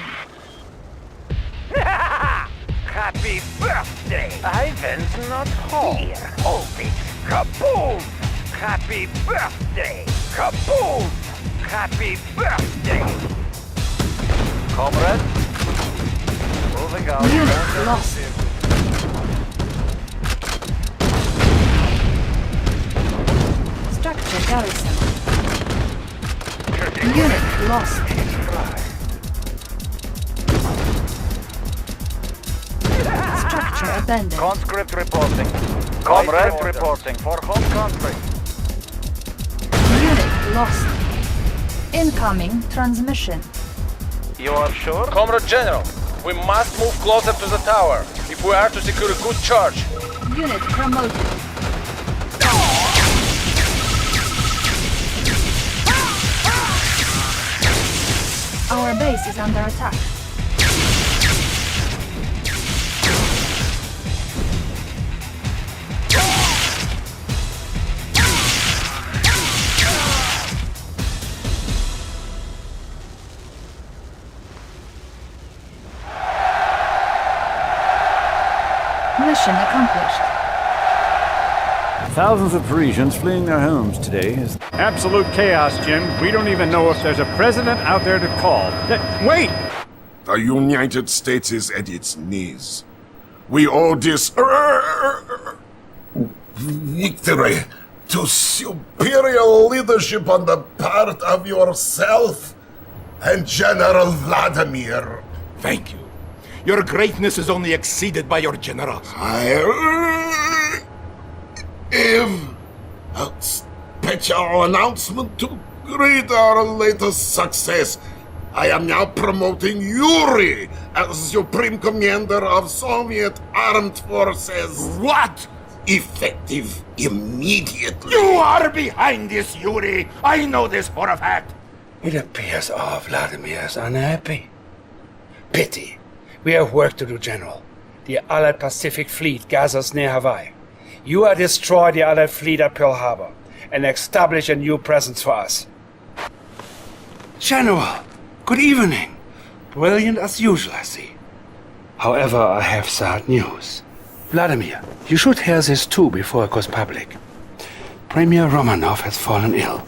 Happy birthday! Ivan's not home. Here, hold it. Kaboom! Happy birthday! Kaboom! Happy birthday! Comrade? Moving out. Unit lost. Structure garrison. Unit lost. Structure abandoned. Conscript reporting. Comrade reporting for home country. Unit lost. Incoming transmission. You are sure? Comrade General, we must move closer to the tower if we are to secure a good charge. Unit promoted. Our base is under attack. Mission accomplished. Thousands of Parisians fleeing their homes today is absolute chaos, Jim. We don't even know if there's a president out there to call. Wait! The United States is at its knees. We owe this victory to superior leadership on the part of yourself and General Vladimir. Thank you. Your greatness is only exceeded by your generosity. I have a special announcement to greet our latest success. I am now promoting Yuri as Supreme Commander of Soviet Armed Forces. What? Effective immediately. You are behind this, Yuri. I know this for a fact. It appears our Vladimir is unhappy. Pity. We have work to do, General. The Allied Pacific Fleet gathers near Hawaii. You are destroy the Allied fleet at Pearl Harbor and establish a new presence for us. General, good evening. Brilliant as usual, I see. However, I have sad news. Vladimir, you should hear this too before it goes public. Premier Romanov has fallen ill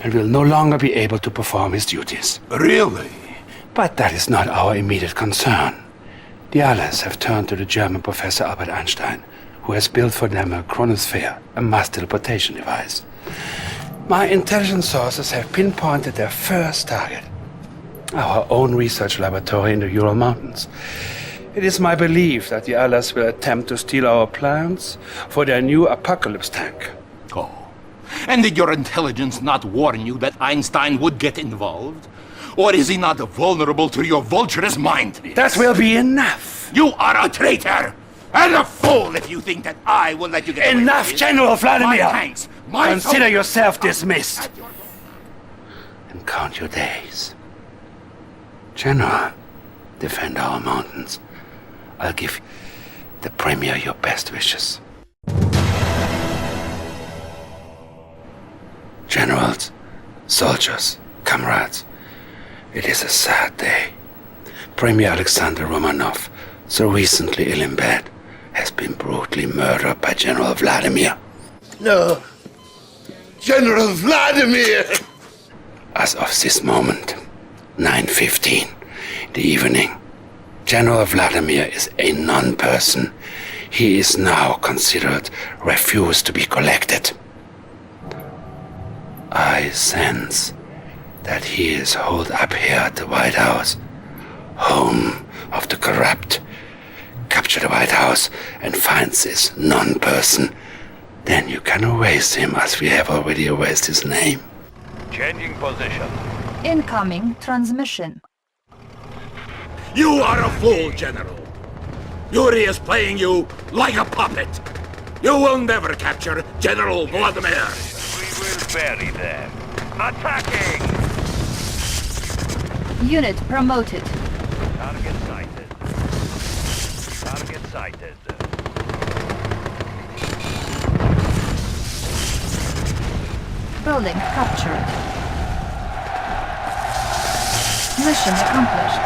and will no longer be able to perform his duties. Really? But that is not our immediate concern. The Allies have turned to the German Professor Albert Einstein, who has built for them a chronosphere, a mass teleportation device. My intelligence sources have pinpointed their first target, our own research laboratory in the Ural Mountains. It is my belief that the Allies will attempt to steal our plans for their new apocalypse tank. Oh. And did your intelligence not warn you that Einstein would get involved? Or is he not vulnerable to your vulturous mind? That will be enough! You are a traitor! And a fool if you think that I will let you get away Enough, with it. General Vladimir! My tanks, my Consider yourself dismissed. And count your days. General, defend our mountains. I'll give the Premier your best wishes. Generals, soldiers, comrades, it is a sad day. Premier Alexander Romanov, so recently ill in bed, has been brutally murdered by General Vladimir. No. General Vladimir! As of this moment, 9:15 in the evening, General Vladimir is a non-person. He is now considered refused to be collected. I sense that he is holed up here at the White House, home of the corrupt. Capture the White House and find this non-person. Then you can erase him as we have already erased his name. Changing position. Incoming transmission. You are a fool, General. Yuri is playing you like a puppet. You will never capture General Vladimir. We will bury them. Attacking! Unit promoted. Target sighted. target sighted. Building captured. Mission accomplished.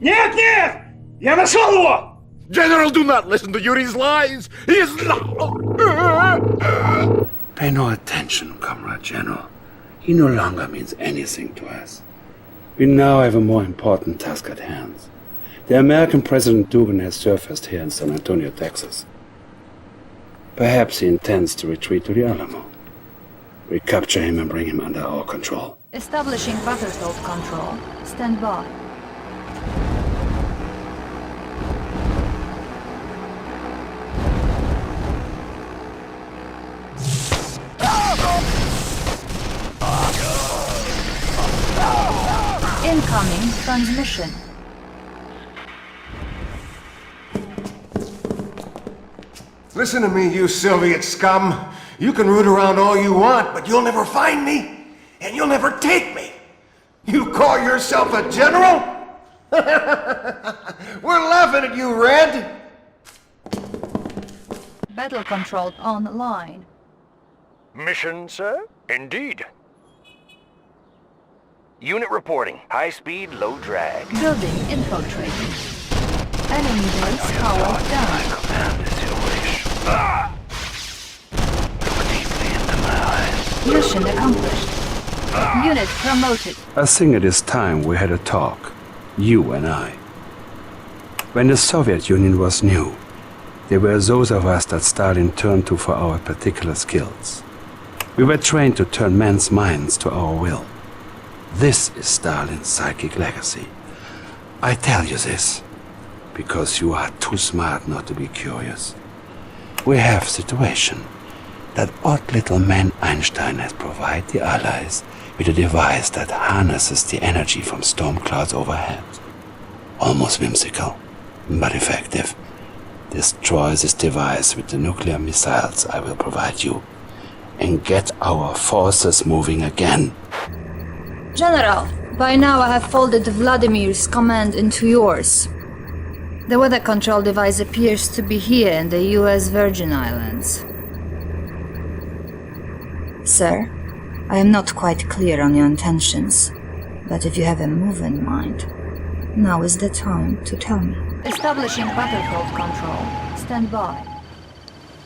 Нет, нет! Я нашел его! General, do not listen to Yuri's lies! He is not... Pay no attention, Comrade General. He no longer means anything to us. We now have a more important task at hand. The American President Dugan has surfaced here in San Antonio, Texas. Perhaps he intends to retreat to the Alamo. We capture him and bring him under our control. Establishing battlefield control. Stand by. Incoming transmission. Listen to me, you Soviet scum. You can root around all you want, but you'll never find me, and you'll never take me. You call yourself a general? We're laughing at you, Red. Battle control online. Mission, sir? Indeed. Unit reporting. High speed, low drag. Building infiltrating. Enemy base powered down. Mission accomplished. Unit promoted. I think it is time we had a talk, you and I. When the Soviet Union was new, there were those of us that Stalin turned to for our particular skills. We were trained to turn men's minds to our will. This is Stalin's psychic legacy. I tell you this because you are too smart not to be curious. We have a situation. That odd little man Einstein has provided the Allies with a device that harnesses the energy from storm clouds overhead. Almost whimsical, but effective. Destroy this device with the nuclear missiles I will provide you, and get our forces moving again. General, by now I have folded Vladimir's command into yours. The weather control device appears to be here in the US Virgin Islands. Sir, I am not quite clear on your intentions, but if you have a move in mind, now is the time to tell me. Establishing battlefield control. Stand by.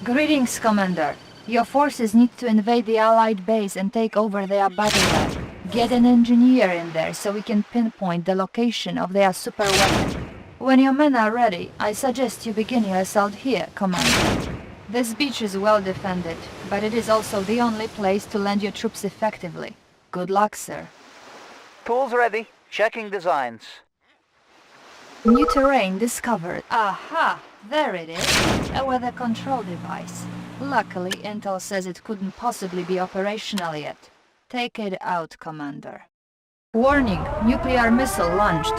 Greetings, Commander. Your forces need to invade the Allied base and take over their battle lab. Get an engineer in there so we can pinpoint the location of their super weapon. When your men are ready, I suggest you begin your assault here, Commander. This beach is well defended, but it is also the only place to land your troops effectively. Good luck, sir. Tools ready. Checking designs. New terrain discovered. Aha! There it is. A weather control device. Luckily, Intel says it couldn't possibly be operational yet. Take it out, Commander. Warning! Nuclear missile launched.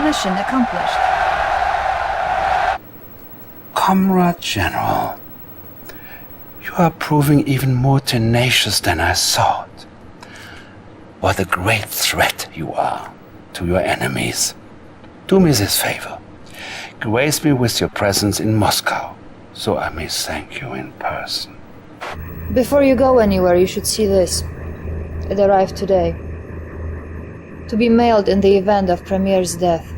Mission accomplished. Comrade General, you are proving even more tenacious than I thought. What a great threat you are to your enemies. Do me this favor. Grace me with your presence in Moscow, so I may thank you in person. Before you go anywhere, you should see this. It arrived today. To be mailed in the event of Premier's death.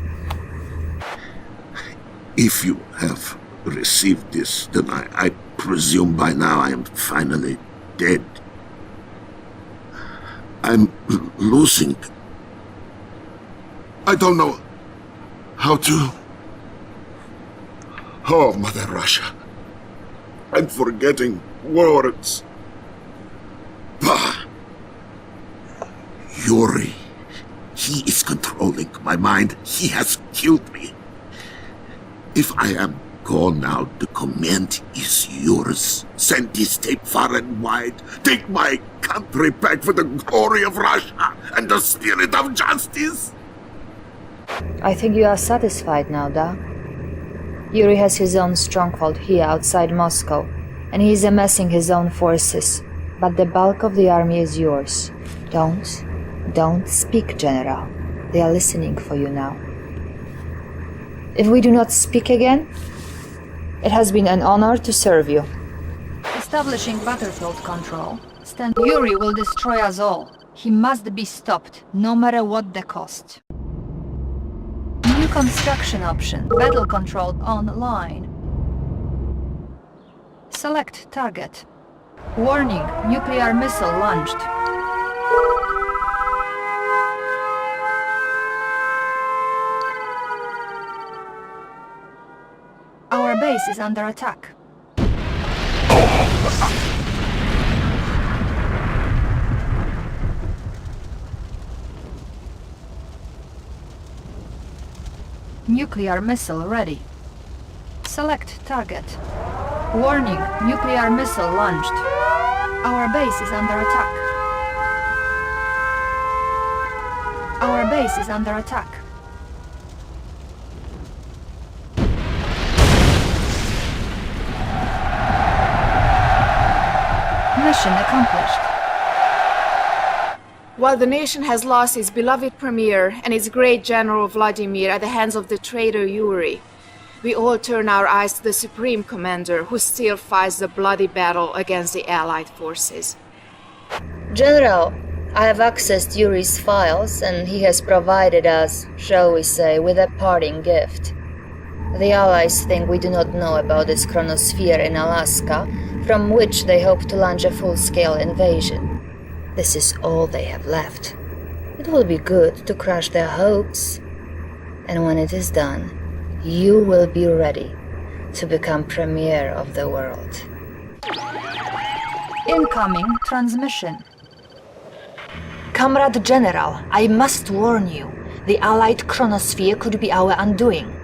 If you have received this, then I presume by now I am finally dead. I'm losing. I don't know how to... Oh, Mother Russia. I'm forgetting words. Bah! Yuri. He is controlling my mind. He has killed me. If I am gone now, the command is yours. Send this tape far and wide. Take my country back for the glory of Russia and the spirit of justice. I think you are satisfied now, da? Yuri has his own stronghold here outside Moscow, and he is amassing his own forces. But the bulk of the army is yours. Don't speak, General. They are listening for you now. If we do not speak again, it has been an honor to serve you. Establishing battlefield control. Yuri will destroy us all. He must be stopped, no matter what the cost. New construction option. Battle control online. Select target. Warning, nuclear missile launched. Our base is under attack. Nuclear missile ready. Select target. Warning, nuclear missile launched. Our base is under attack. Our base is under attack. Mission accomplished. While the nation has lost its beloved premier and its great general Vladimir at the hands of the traitor Yuri, we all turn our eyes to the Supreme Commander who still fights the bloody battle against the Allied forces. General, I have accessed Yuri's files and he has provided us, shall we say, with a parting gift. The Allies think we do not know about this chronosphere in Alaska, from which they hope to launch a full-scale invasion. This is all they have left. It will be good to crush their hopes. And when it is done, you will be ready to become premier of the world. Incoming transmission. Comrade General, I must warn you, the Allied chronosphere could be our undoing.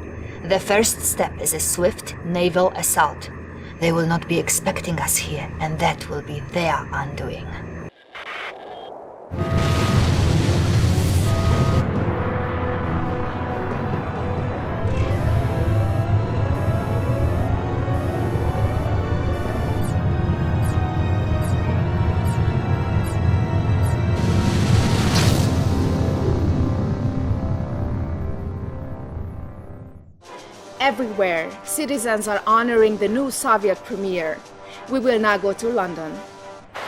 The first step is a swift naval assault. They will not be expecting us here, and that will be their undoing. Everywhere, citizens are honoring the new Soviet premier. We will now go to London.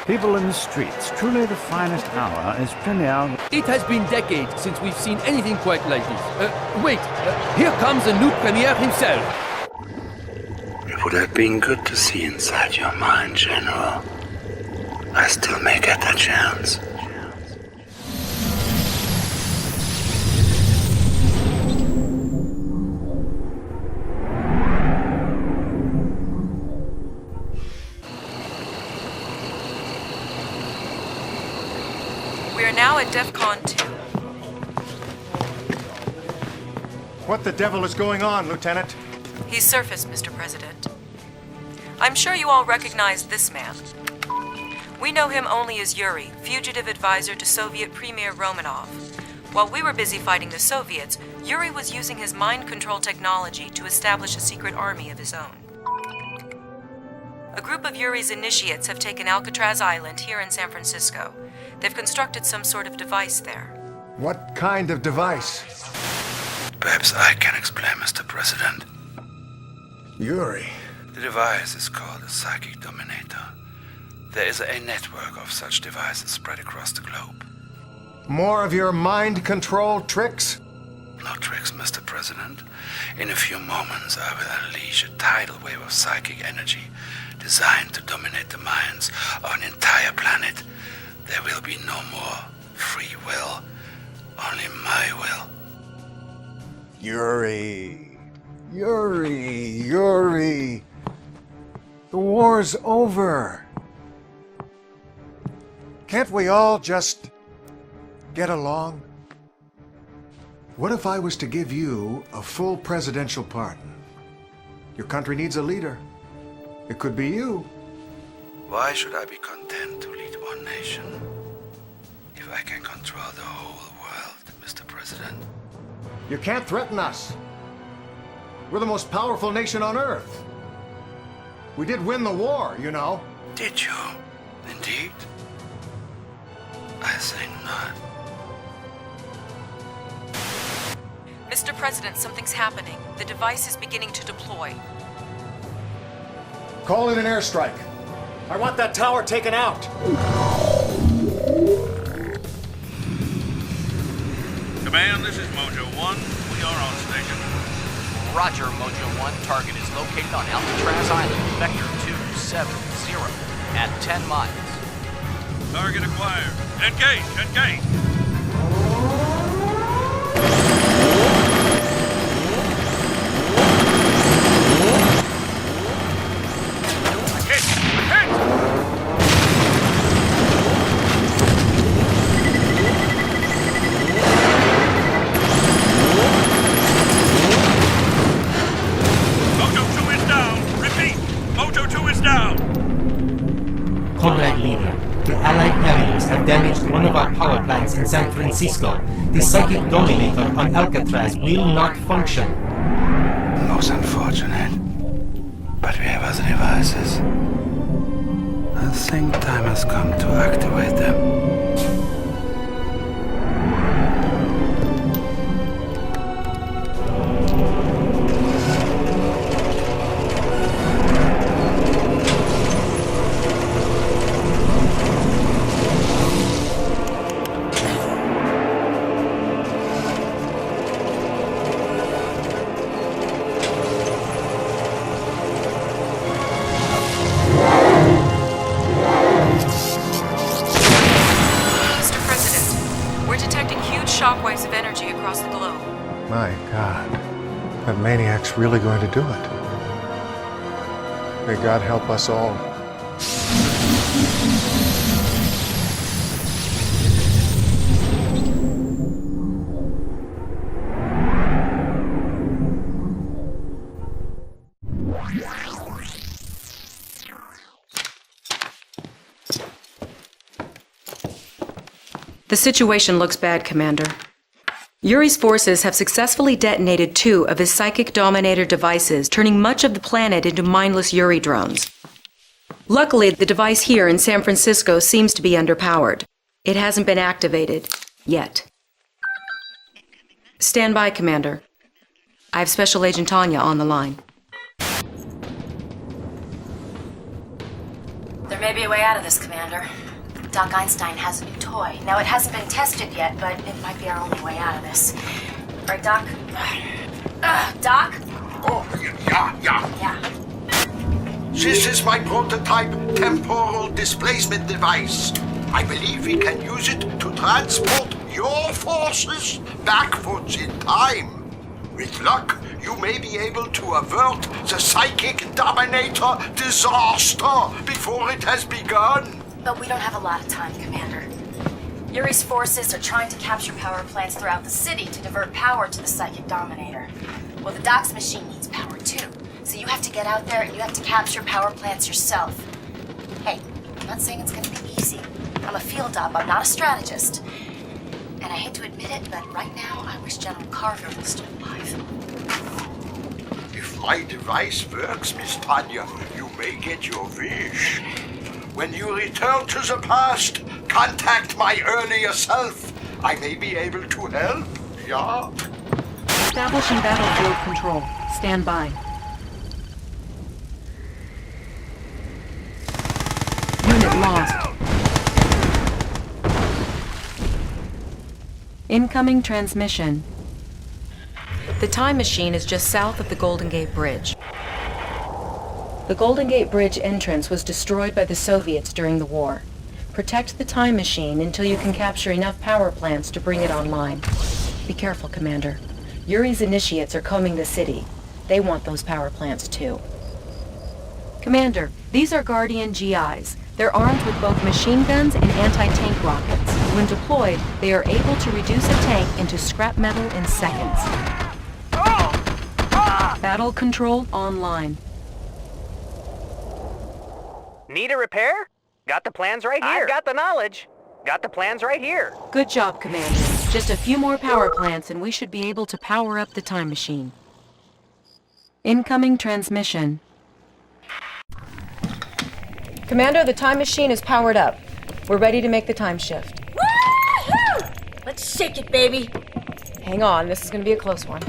People in the streets, truly the finest hour is premiere. It has been decades since we've seen anything quite like this. Wait, here comes the new premier himself. It would have been good to see inside your mind, General. I still may get that chance. We are now at DEFCON 2. What the devil is going on, Lieutenant? He's surfaced, Mr. President. I'm sure you all recognize this man. We know him only as Yuri, fugitive advisor to Soviet Premier Romanov. While we were busy fighting the Soviets, Yuri was using his mind control technology to establish a secret army of his own. A group of Yuri's initiates have taken Alcatraz Island here in San Francisco. They've constructed some sort of device there. What kind of device? Perhaps I can explain, Mr. President. Yuri. The device is called a psychic dominator. There is a network of such devices spread across the globe. More of your mind control tricks? No tricks, Mr. President. In a few moments, I will unleash a tidal wave of psychic energy designed to dominate the minds of an entire planet. There will be no more free will, only my will. Yuri. Yuri. The war's over. Can't we all just get along? What if I was to give you a full presidential pardon? Your country needs a leader. It could be you. Why should I be content to lead one nation if I can control the whole world, Mr. President? You can't threaten us. We're the most powerful nation on Earth. We did win the war, you know. Did you? Indeed? I think not. Mr. President, something's happening. The device is beginning to deploy. Call in an airstrike. I want that tower taken out. Command, this is Mojo 1. We are on station. Roger, Mojo 1. Target is located on Alcatraz Island, Vector 270, at 10 miles. Target acquired. Engage! Engage! Comrade Leader, the Allied Harriers have damaged one of our power plants in San Francisco. The psychic dominator on Alcatraz will not function. Most unfortunate. But we have other devices. I think time has come to activate them. Shockwaves of energy across the globe. My God. That maniac's really going to do it. May God help us all. The situation looks bad, Commander. Yuri's forces have successfully detonated 2 of his psychic dominator devices, turning much of the planet into mindless Yuri drones. Luckily, the device here in San Francisco seems to be underpowered. It hasn't been activated yet. Stand by, Commander. I have Special Agent Tanya on the line. There may be a way out of this, Commander. Doc Einstein has a new toy. Now, it hasn't been tested yet, but it might be our only way out of this. Right, Doc? Doc? Oh, yeah. This is my prototype temporal displacement device. I believe we can use it to transport your forces backwards in time. With luck, you may be able to avert the psychic dominator disaster before it has begun. But we don't have a lot of time, Commander. Yuri's forces are trying to capture power plants throughout the city to divert power to the psychic dominator. Well, the Doc's machine needs power too, so you have to get out there and you have to capture power plants yourself. Hey, I'm not saying it's gonna be easy. I'm a field op, I'm not a strategist. And I hate to admit it, but right now I wish General Carver was still alive. If my device works, Miss Tanya, you may get your wish. When you return to the past, contact my earlier self. I may be able to help, yeah? Establishing battlefield control. Stand by. Unit lost. Incoming transmission. The time machine is just south of the Golden Gate Bridge. The Golden Gate Bridge entrance was destroyed by the Soviets during the war. Protect the time machine until you can capture enough power plants to bring it online. Be careful, Commander. Yuri's initiates are combing the city. They want those power plants too. Commander, these are Guardian GIs. They're armed with both machine guns and anti-tank rockets. When deployed, they are able to reduce a tank into scrap metal in seconds. Battle control online. Need a repair? Got the plans right here. I've got the knowledge. Got the plans right here. Good job, Commander. Just a few more power plants and we should be able to power up the time machine. Incoming transmission. Commander, the time machine is powered up. We're ready to make the time shift. Woo-hoo! Let's shake it, baby. Hang on, this is going to be a close one.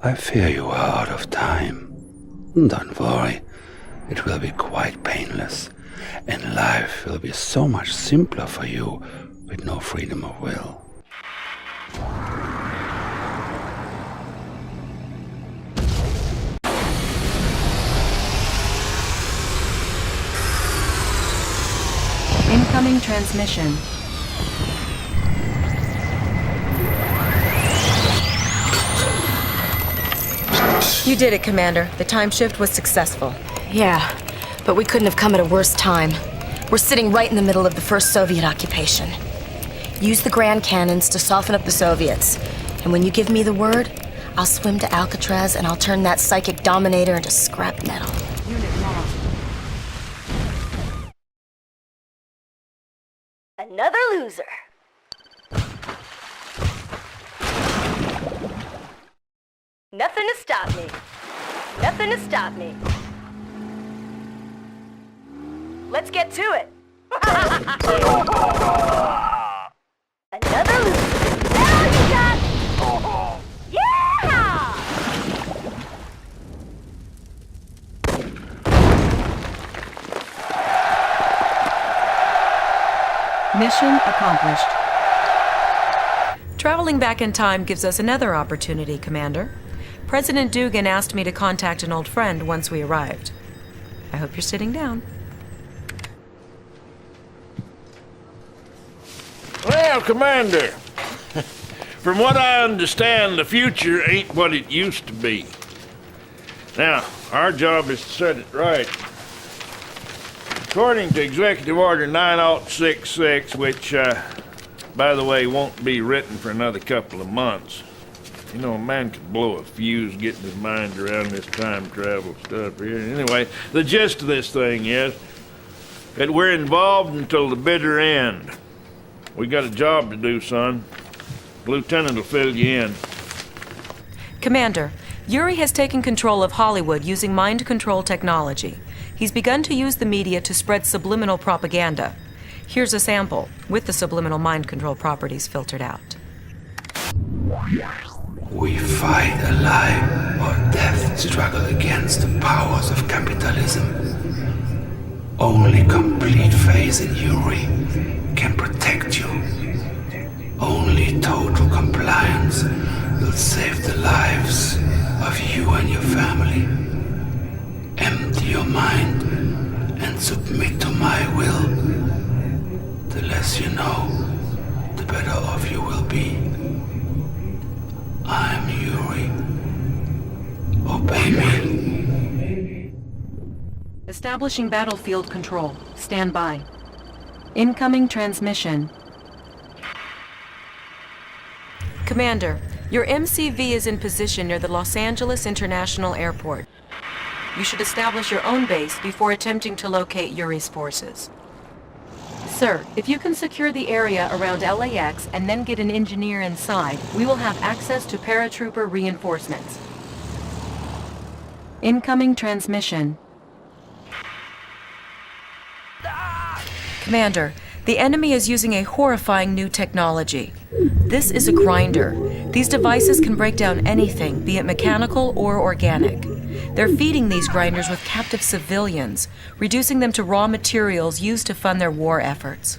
I fear you are out of time. Don't worry, it will be quite painless, and life will be so much simpler for you with no freedom of will. Incoming transmission. You did it, Commander. The time shift was successful. Yeah, but we couldn't have come at a worse time. We're sitting right in the middle of the first Soviet occupation. Use the Grand Cannons to soften up the Soviets. And when you give me the word, I'll swim to Alcatraz and I'll turn that psychic dominator into scrap metal. Unit lost. Another loser. Nothing to stop me. Nothing to stop me. Let's get to it. Another loser. Now you got... Yeah! Mission accomplished. Traveling back in time gives us another opportunity, Commander. President Dugan asked me to contact an old friend once we arrived. I hope you're sitting down. Well, Commander, from what I understand, the future ain't what it used to be. Now, our job is to set it right. According to Executive Order 9066, which, by the way, won't be written for another couple of months. You know, a man could blow a fuse getting his mind around this time travel stuff here. Anyway, the gist of this thing is that we're involved until the bitter end. We got a job to do, son. Lieutenant will fill you in. Commander, Yuri has taken control of Hollywood using mind control technology. He's begun to use the media to spread subliminal propaganda. Here's a sample, with the subliminal mind control properties filtered out. We fight a life or death struggle against the powers of capitalism. Only complete faith in Yuri can protect you. Only total compliance will save the lives of you and your family. Empty your mind and submit to my will. The less you know, the better off you will be. I'm Yuri. Obey me. Establishing battlefield control. Stand by. Incoming transmission. Commander, your MCV is in position near the Los Angeles International Airport. You should establish your own base before attempting to locate Yuri's forces. Sir, if you can secure the area around LAX and then get an engineer inside, we will have access to paratrooper reinforcements. Incoming transmission. Commander, the enemy is using a horrifying new technology. This is a grinder. These devices can break down anything, be it mechanical or organic. They're feeding these grinders with captive civilians, reducing them to raw materials used to fund their war efforts.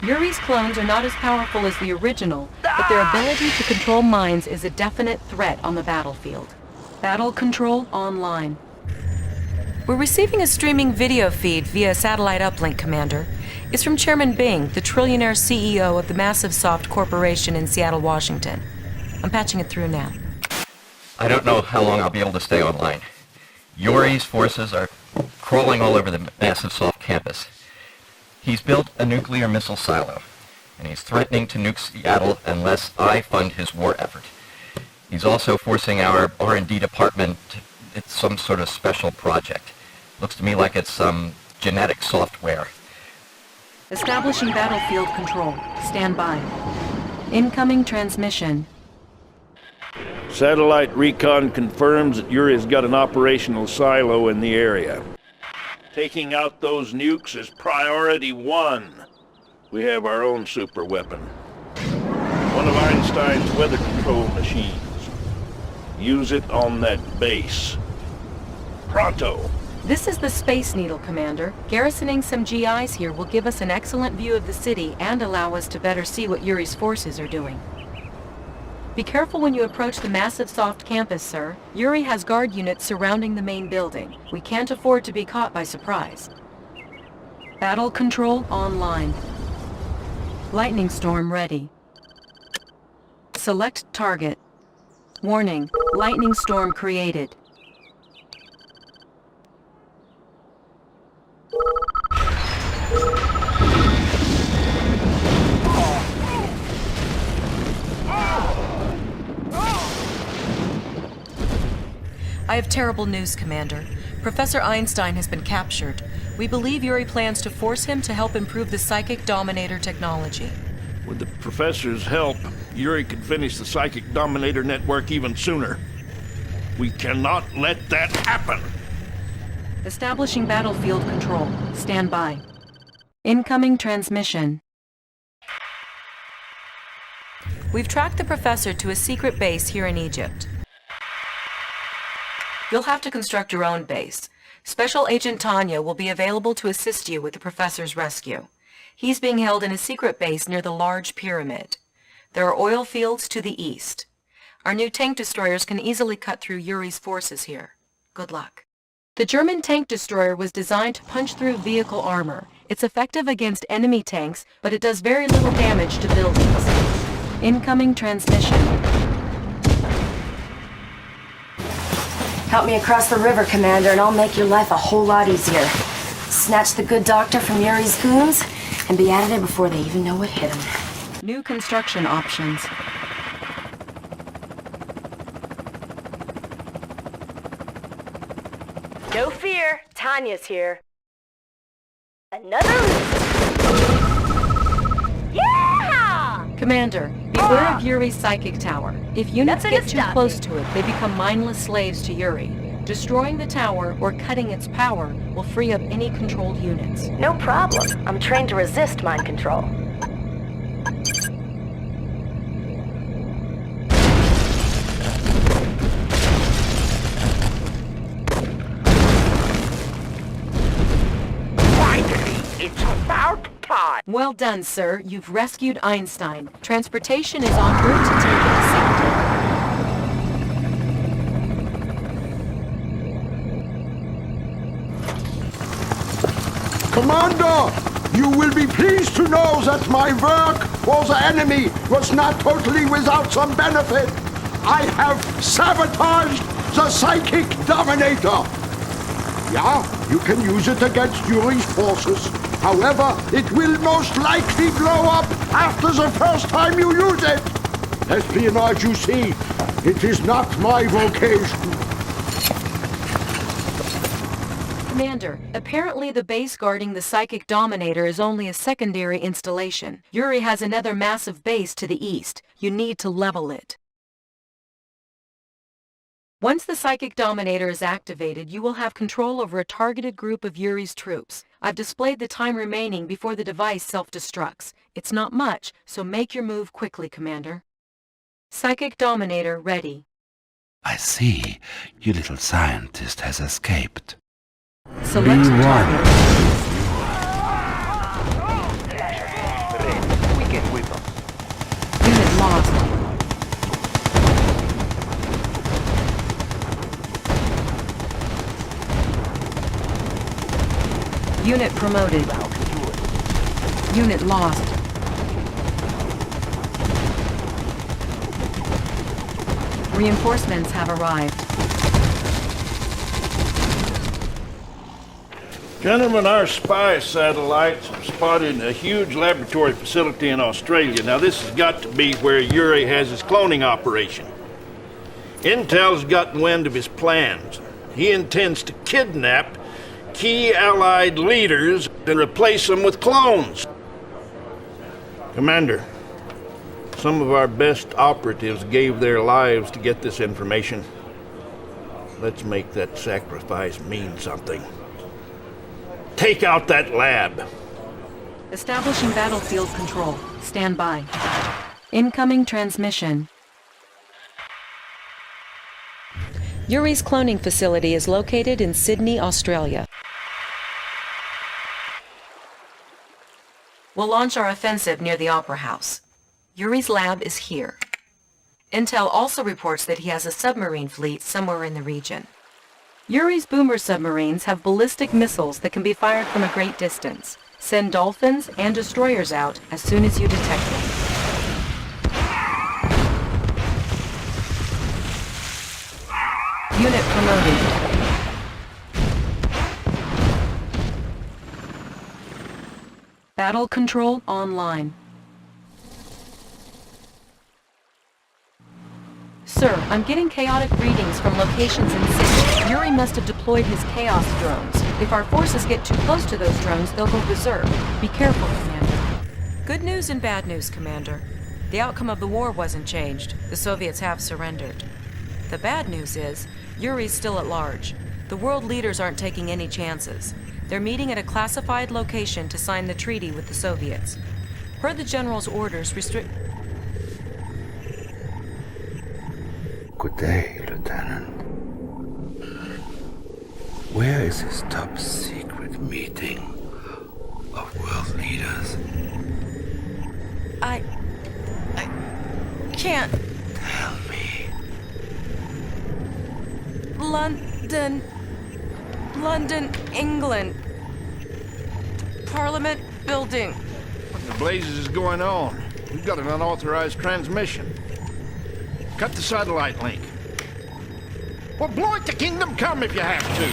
Yuri's clones are not as powerful as the original, but their ability to control minds is a definite threat on the battlefield. Battle control online. We're receiving a streaming video feed via satellite uplink, Commander. It's from Chairman Bing, the trillionaire CEO of the Massive Soft Corporation in Seattle, Washington. I'm patching it through now. I don't know how long I'll be able to stay online. Yuri's forces are crawling all over the Massive Soft campus. He's built a nuclear missile silo, and he's threatening to nuke Seattle unless I fund his war effort. He's also forcing our R&D department. It's some sort of special project. Looks to me like it's some genetic software. Establishing battlefield control. Stand by. Incoming transmission. Satellite recon confirms that Yuri's got an operational silo in the area. Taking out those nukes is priority 1. We have our own super weapon. One of Einstein's weather control machines. Use it on that base. Pronto! This is the Space Needle, Commander. Garrisoning some GIs here will give us an excellent view of the city and allow us to better see what Yuri's forces are doing. Be careful when you approach the massive soft campus, sir. Yuri has guard units surrounding the main building. We can't afford to be caught by surprise. Battle control online. Lightning storm ready. Select target. Warning, lightning storm created. I have terrible news, Commander. Professor Einstein has been captured. We believe Yuri plans to force him to help improve the Psychic Dominator technology. With the Professor's help, Yuri could finish the Psychic Dominator network even sooner. We cannot let that happen! Establishing battlefield control. Stand by. Incoming transmission. We've tracked the Professor to a secret base here in Egypt. You'll have to construct your own base. Special Agent Tanya will be available to assist you with the Professor's rescue. He's being held in a secret base near the large pyramid. There are oil fields to the east. Our new tank destroyers can easily cut through Yuri's forces here. Good luck. The German tank destroyer was designed to punch through vehicle armor. It's effective against enemy tanks, but it does very little damage to buildings. Incoming transmission. Help me across the river, Commander, and I'll make your life a whole lot easier. Snatch the good doctor from Yuri's goons, and be out of there before they even know what hit him. New construction options. No fear, Tanya's here. Another loot. Yeah! Commander, beware of Yuri's psychic tower. If units get too close to it, they become mindless slaves to Yuri. Destroying the tower or cutting its power will free up any controlled units. No problem. I'm trained to resist mind control. It's about time! Well done, sir. You've rescued Einstein. Transportation is en route to take it to safety. Commander, you will be pleased to know that my work for the enemy was not totally without some benefit. I have sabotaged the Psychic Dominator. Yeah, you can use it against Yuri's forces. However, it will most likely blow up after the first time you use it. Espionage, you see, it is not my vocation. Commander, apparently the base guarding the Psychic Dominator is only a secondary installation. Yuri has another massive base to the east. You need to level it. Once the Psychic Dominator is activated, you will have control over a targeted group of Yuri's troops. I've displayed the time remaining before the device self-destructs. It's not much, so make your move quickly, Commander. Psychic Dominator ready. I see. Your little scientist has escaped. Select target. We get with them. Unit lost. Unit promoted. Unit lost. Reinforcements have arrived. Gentlemen, our spy satellites have spotted a huge laboratory facility in Australia. Now, this has got to be where Yuri has his cloning operation. Intel's gotten wind of his plans. He intends to kidnap key Allied leaders and replace them with clones. Commander, some of our best operatives gave their lives to get this information. Let's make that sacrifice mean something. Take out that lab. Establishing battlefield control. Stand by. Incoming transmission. Yuri's cloning facility is located in Sydney, Australia. We'll launch our offensive near the Opera House. Yuri's lab is here. Intel also reports that he has a submarine fleet somewhere in the region. Yuri's boomer submarines have ballistic missiles that can be fired from a great distance. Send dolphins and destroyers out as soon as you detect them. Unit promoted. Battle control online. Sir, I'm getting chaotic readings from locations in Sydney. Yuri must have deployed his Chaos drones. If our forces get too close to those drones, they'll go berserk. Be careful, Commander. Good news and bad news, Commander. The outcome of the war wasn't changed. The Soviets have surrendered. The bad news is, Yuri's still at large. The world leaders aren't taking any chances. They're meeting at a classified location to sign the treaty with the Soviets. Per the General's orders, restrict... Good day, Lieutenant. Where is this top secret meeting of world leaders? I can't. Tell me. London, England. Parliament building. What in the blazes is going on? We've got an unauthorized transmission. Cut the satellite link. Well, blow it to Kingdom Come if you have to.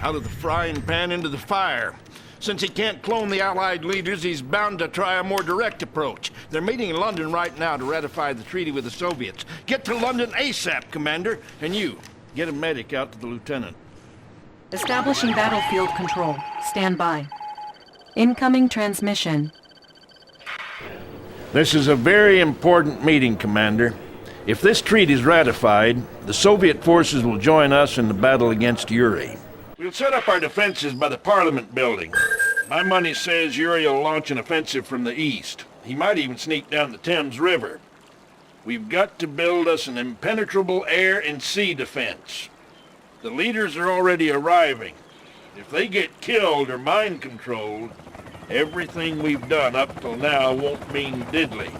Out of the frying pan into the fire. Since he can't clone the Allied leaders, he's bound to try a more direct approach. They're meeting in London right now to ratify the treaty with the Soviets. Get to London ASAP, Commander. And you, get a medic out to the lieutenant. Establishing battlefield control. Stand by. Incoming transmission. This is a very important meeting, Commander. If this treaty is ratified, the Soviet forces will join us in the battle against Yuri. We'll set up our defenses by the Parliament building. My money says Yuri will launch an offensive from the east. He might even sneak down the Thames River. We've got to build us an impenetrable air and sea defense. The leaders are already arriving. If they get killed or mind-controlled, everything we've done up till now won't mean diddly.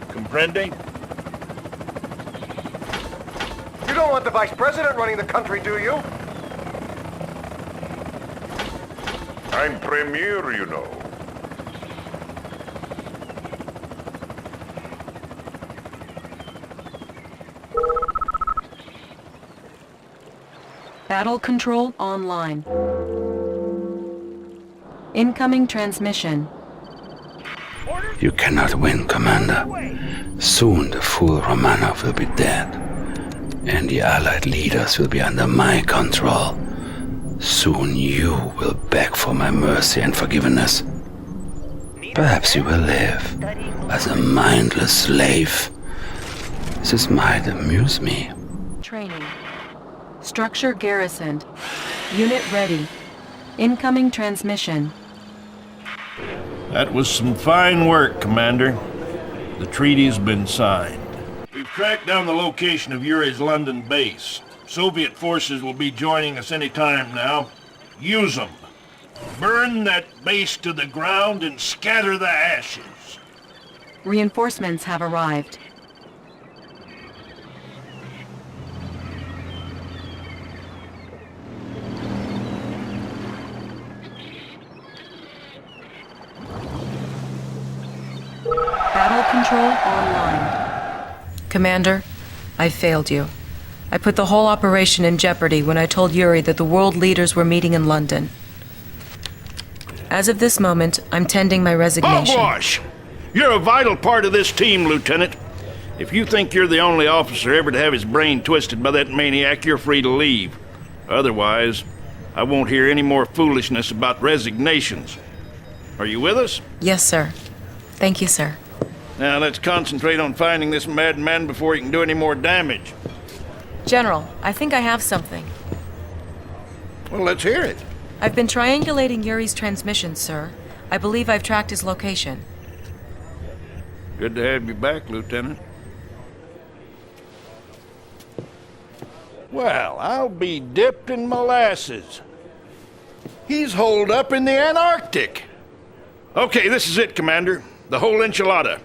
Comprende? You don't want the Vice President running the country, do you? I'm Premier, you know. Battle control online. Incoming transmission. You cannot win, Commander. Soon the fool Romanov will be dead, and the Allied leaders will be under my control. Soon you will beg for my mercy and forgiveness. Perhaps you will live as a mindless slave. This might amuse me. Training. Structure garrisoned. Unit ready. Incoming transmission. That was some fine work, Commander. The treaty's been signed. We've tracked down the location of Yuri's London base. Soviet forces will be joining us any time now. Use them. Burn that base to the ground and scatter the ashes. Reinforcements have arrived. Battle control online. Commander, I failed you. I put the whole operation in jeopardy when I told Yuri that the world leaders were meeting in London. As of this moment, I'm tending my resignation. Hogwash! You're a vital part of this team, Lieutenant. If you think you're the only officer ever to have his brain twisted by that maniac, you're free to leave. Otherwise, I won't hear any more foolishness about resignations. Are you with us? Yes, sir. Thank you, sir. Now let's concentrate on finding this madman before he can do any more damage. General, I think I have something. Well, let's hear it. I've been triangulating Yuri's transmissions, sir. I believe I've tracked his location. Good to have you back, Lieutenant. Well, I'll be dipped in molasses. He's holed up in the Antarctic. Okay, this is it, Commander. The whole enchilada.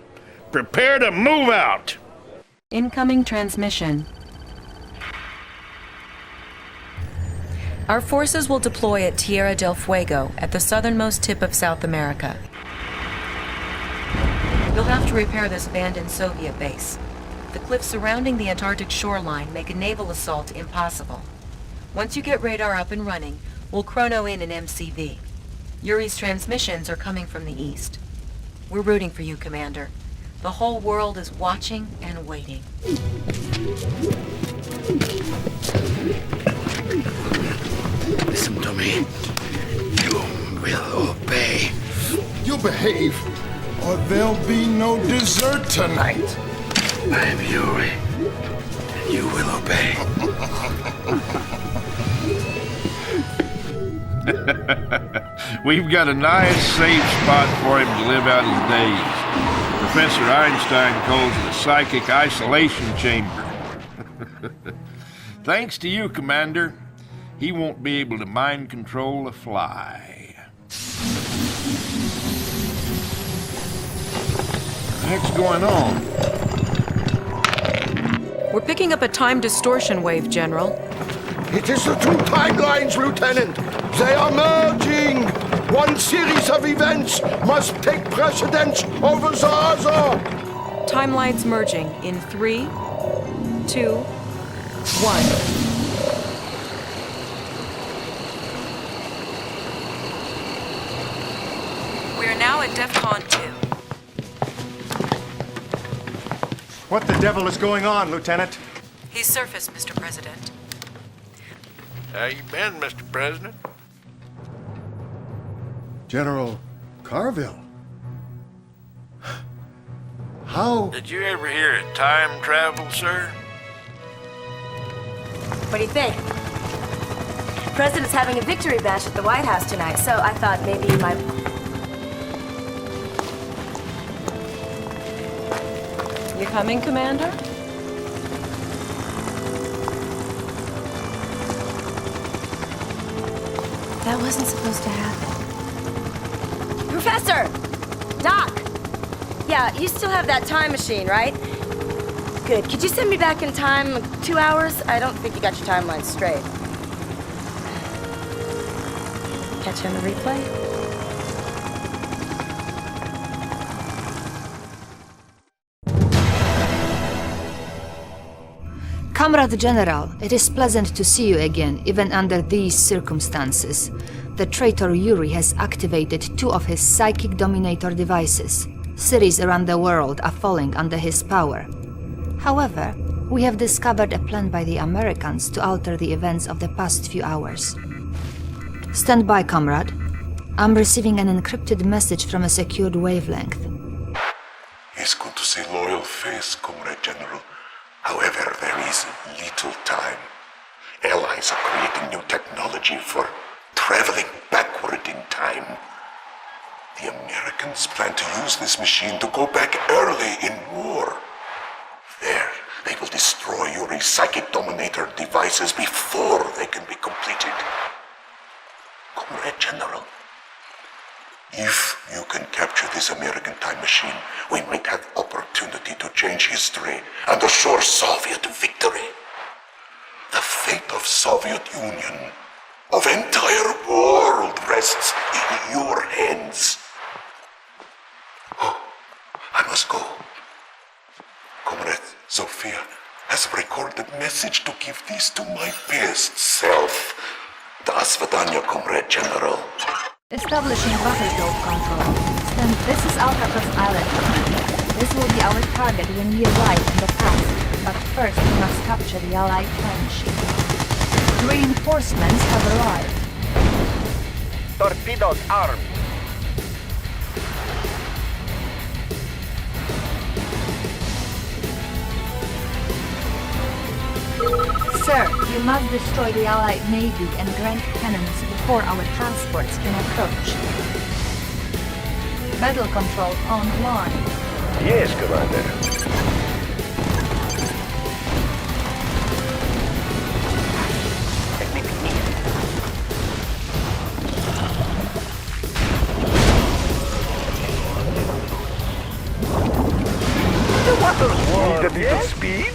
Prepare to move out. Incoming transmission. Our forces will deploy at Tierra del Fuego, at the southernmost tip of South America. You'll have to repair this abandoned Soviet base. The cliffs surrounding the Antarctic shoreline make a naval assault impossible. Once you get radar up and running, we'll chrono in an MCV. Yuri's transmissions are coming from the east. We're rooting for you, Commander. The whole world is watching and waiting. Listen to me. You will obey. You behave, or there'll be no dessert tonight. I'm Yuri, and you will obey. We've got a nice, safe spot for him to live out his days. Professor Einstein calls it a psychic isolation chamber. Thanks to you, Commander, he won't be able to mind control a fly. What's going on? We're picking up a time distortion wave, General. It is the two timelines, Lieutenant. They are merging. One series of events must take precedence over the other. Timelines merging in 3, 2, 1. We're now at DEFCON 2. What the devil is going on, Lieutenant? He's surfaced, Mr. President. How you been, Mr. President? General Carville. How? Did you ever hear of time travel, sir? What do you think? President's having a victory bash at the White House tonight, so I thought maybe you might... You coming, Commander? That wasn't supposed to happen. Professor! Doc! Yeah, you still have that time machine, right? Good. Could you send me back in time, like 2 hours? I don't think you got your timeline straight. Catch you on the replay? Comrade General, it is pleasant to see you again, even under these circumstances. The traitor Yuri has activated 2 of his psychic dominator devices. Cities around the world are falling under his power. However, we have discovered a plan by the Americans to alter the events of the past few hours. Stand by, comrade. I'm receiving an encrypted message from a secured wavelength. It's good to see loyal face, Comrade General. However, there is little time. Allies are creating new technology for traveling backward in time. The Americans plan to use this machine to go back early in war. There, they will destroy Yuri's psychic dominator devices before they can be completed. Comrade General, if you can capture this American time machine, we might have opportunity to change history and assure Soviet victory. The fate of Soviet Union, of entire world, rests in your hands. Oh, I must go. Comrade Sophia has recorded a message to give this to my best self. Do svidaniya, Comrade General. Establishing battlefield control. Then this is Alcatraz Island, Commander. This will be our target when we arrive in the pass. But first we must capture the Allied time machine. Reinforcements have arrived. Torpedoes armed. Sir, you must destroy the Allied Navy and Grand Cannons before our transports can approach. Battle control online. Yes, Commander. The water's warm. Need a bit of speed?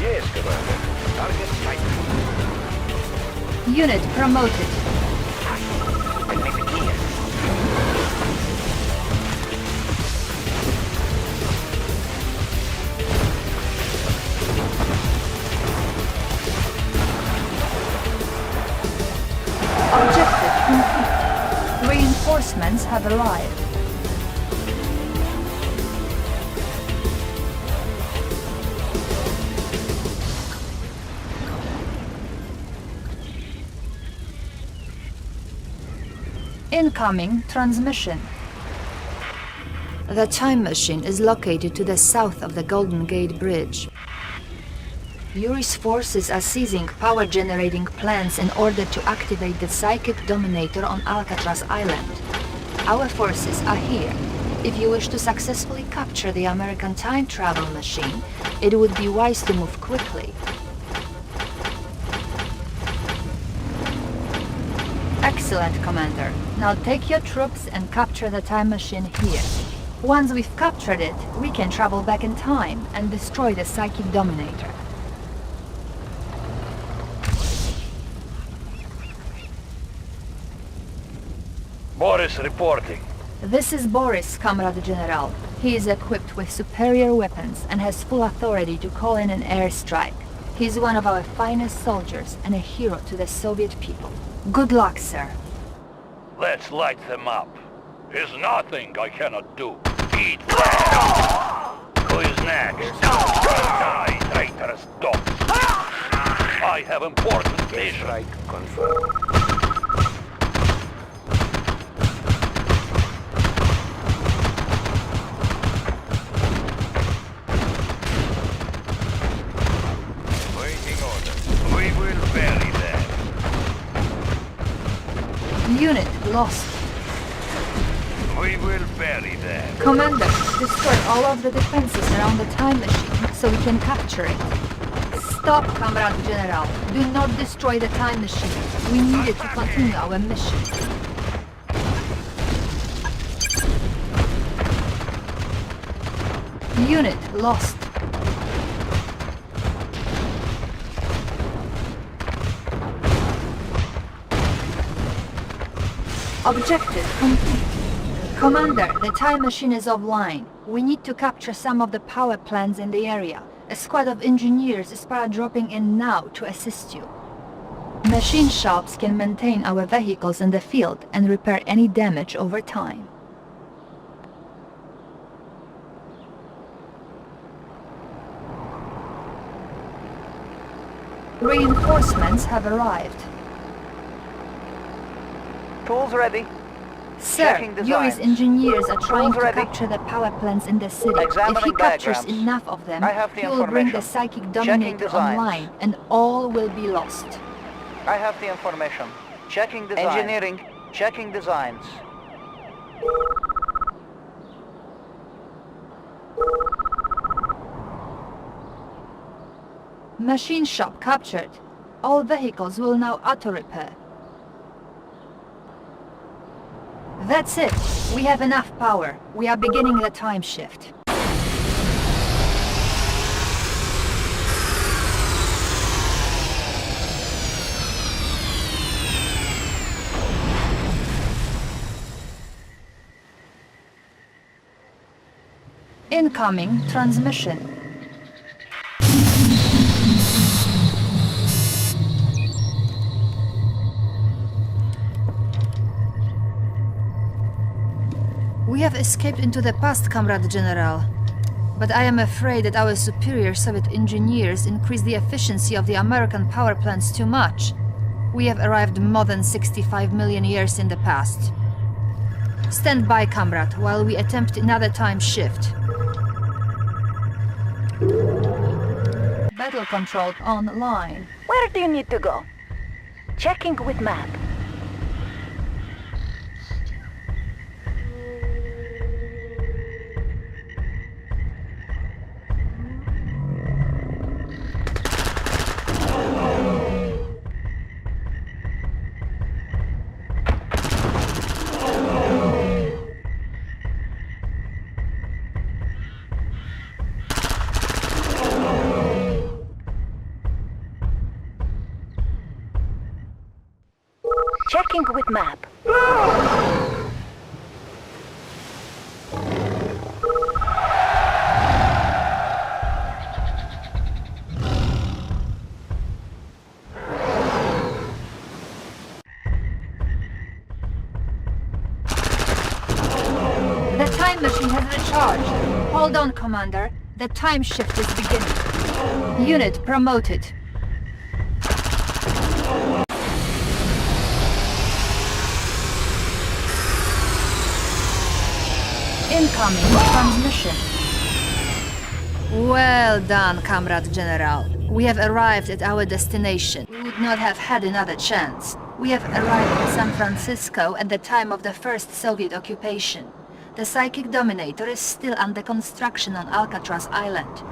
Yes, Commander. Target sighted. Unit promoted. Objective complete. Reinforcements have arrived. Incoming transmission. The time machine is located to the south of the Golden Gate Bridge. Yuri's forces are seizing power-generating plants in order to activate the Psychic Dominator on Alcatraz Island. Our forces are here. If you wish to successfully capture the American time travel machine, it would be wise to move quickly. Excellent, Commander. Now take your troops and capture the time machine here. Once we've captured it, we can travel back in time and destroy the Psychic Dominator. Boris reporting. This is Boris, Comrade General. He is equipped with superior weapons and has full authority to call in an airstrike. He is one of our finest soldiers and a hero to the Soviet people. Good luck, sir. Let's light them up. There's nothing I cannot do. Eat that! Who is next? Die, traitorous dogs! I have important mission. Strike confirmed. Unit lost. We will bury them. Commander, destroy all of the defenses around the time machine so we can capture it. Stop, Comrade General. Do not destroy the time machine. We need it to continue our mission. Unit lost. Objective complete. Commander, the time machine is offline. We need to capture some of the power plants in the area. A squad of engineers is para-dropping in now to assist you. Machine shops can maintain our vehicles in the field and repair any damage over time. Reinforcements have arrived. Tools ready. Sir, Yuri's engineers are trying to capture the power plants in the city. If he captures enough of them, he will bring the Psychic Dominator online, and all will be lost. I have the information. Checking designs. Engineering. Checking designs. Machine shop captured. All vehicles will now auto-repair. That's it. We have enough power. We are beginning the time shift. Incoming transmission. We have escaped into the past, Comrade General. But I am afraid that our superior Soviet engineers increased the efficiency of the American power plants too much. We have arrived more than 65 million years in the past. Stand by, comrade, while we attempt another time shift. Battle control online. Where do you need to go? Checking with map. Checking with map. The time machine has recharged. Hold on, Commander. The time shift is beginning. Unit promoted. Incoming transmission. Well done, Comrade General. We have arrived at our destination. We would not have had another chance. We have arrived in San Francisco at the time of the first Soviet occupation. The Psychic Dominator is still under construction on Alcatraz Island.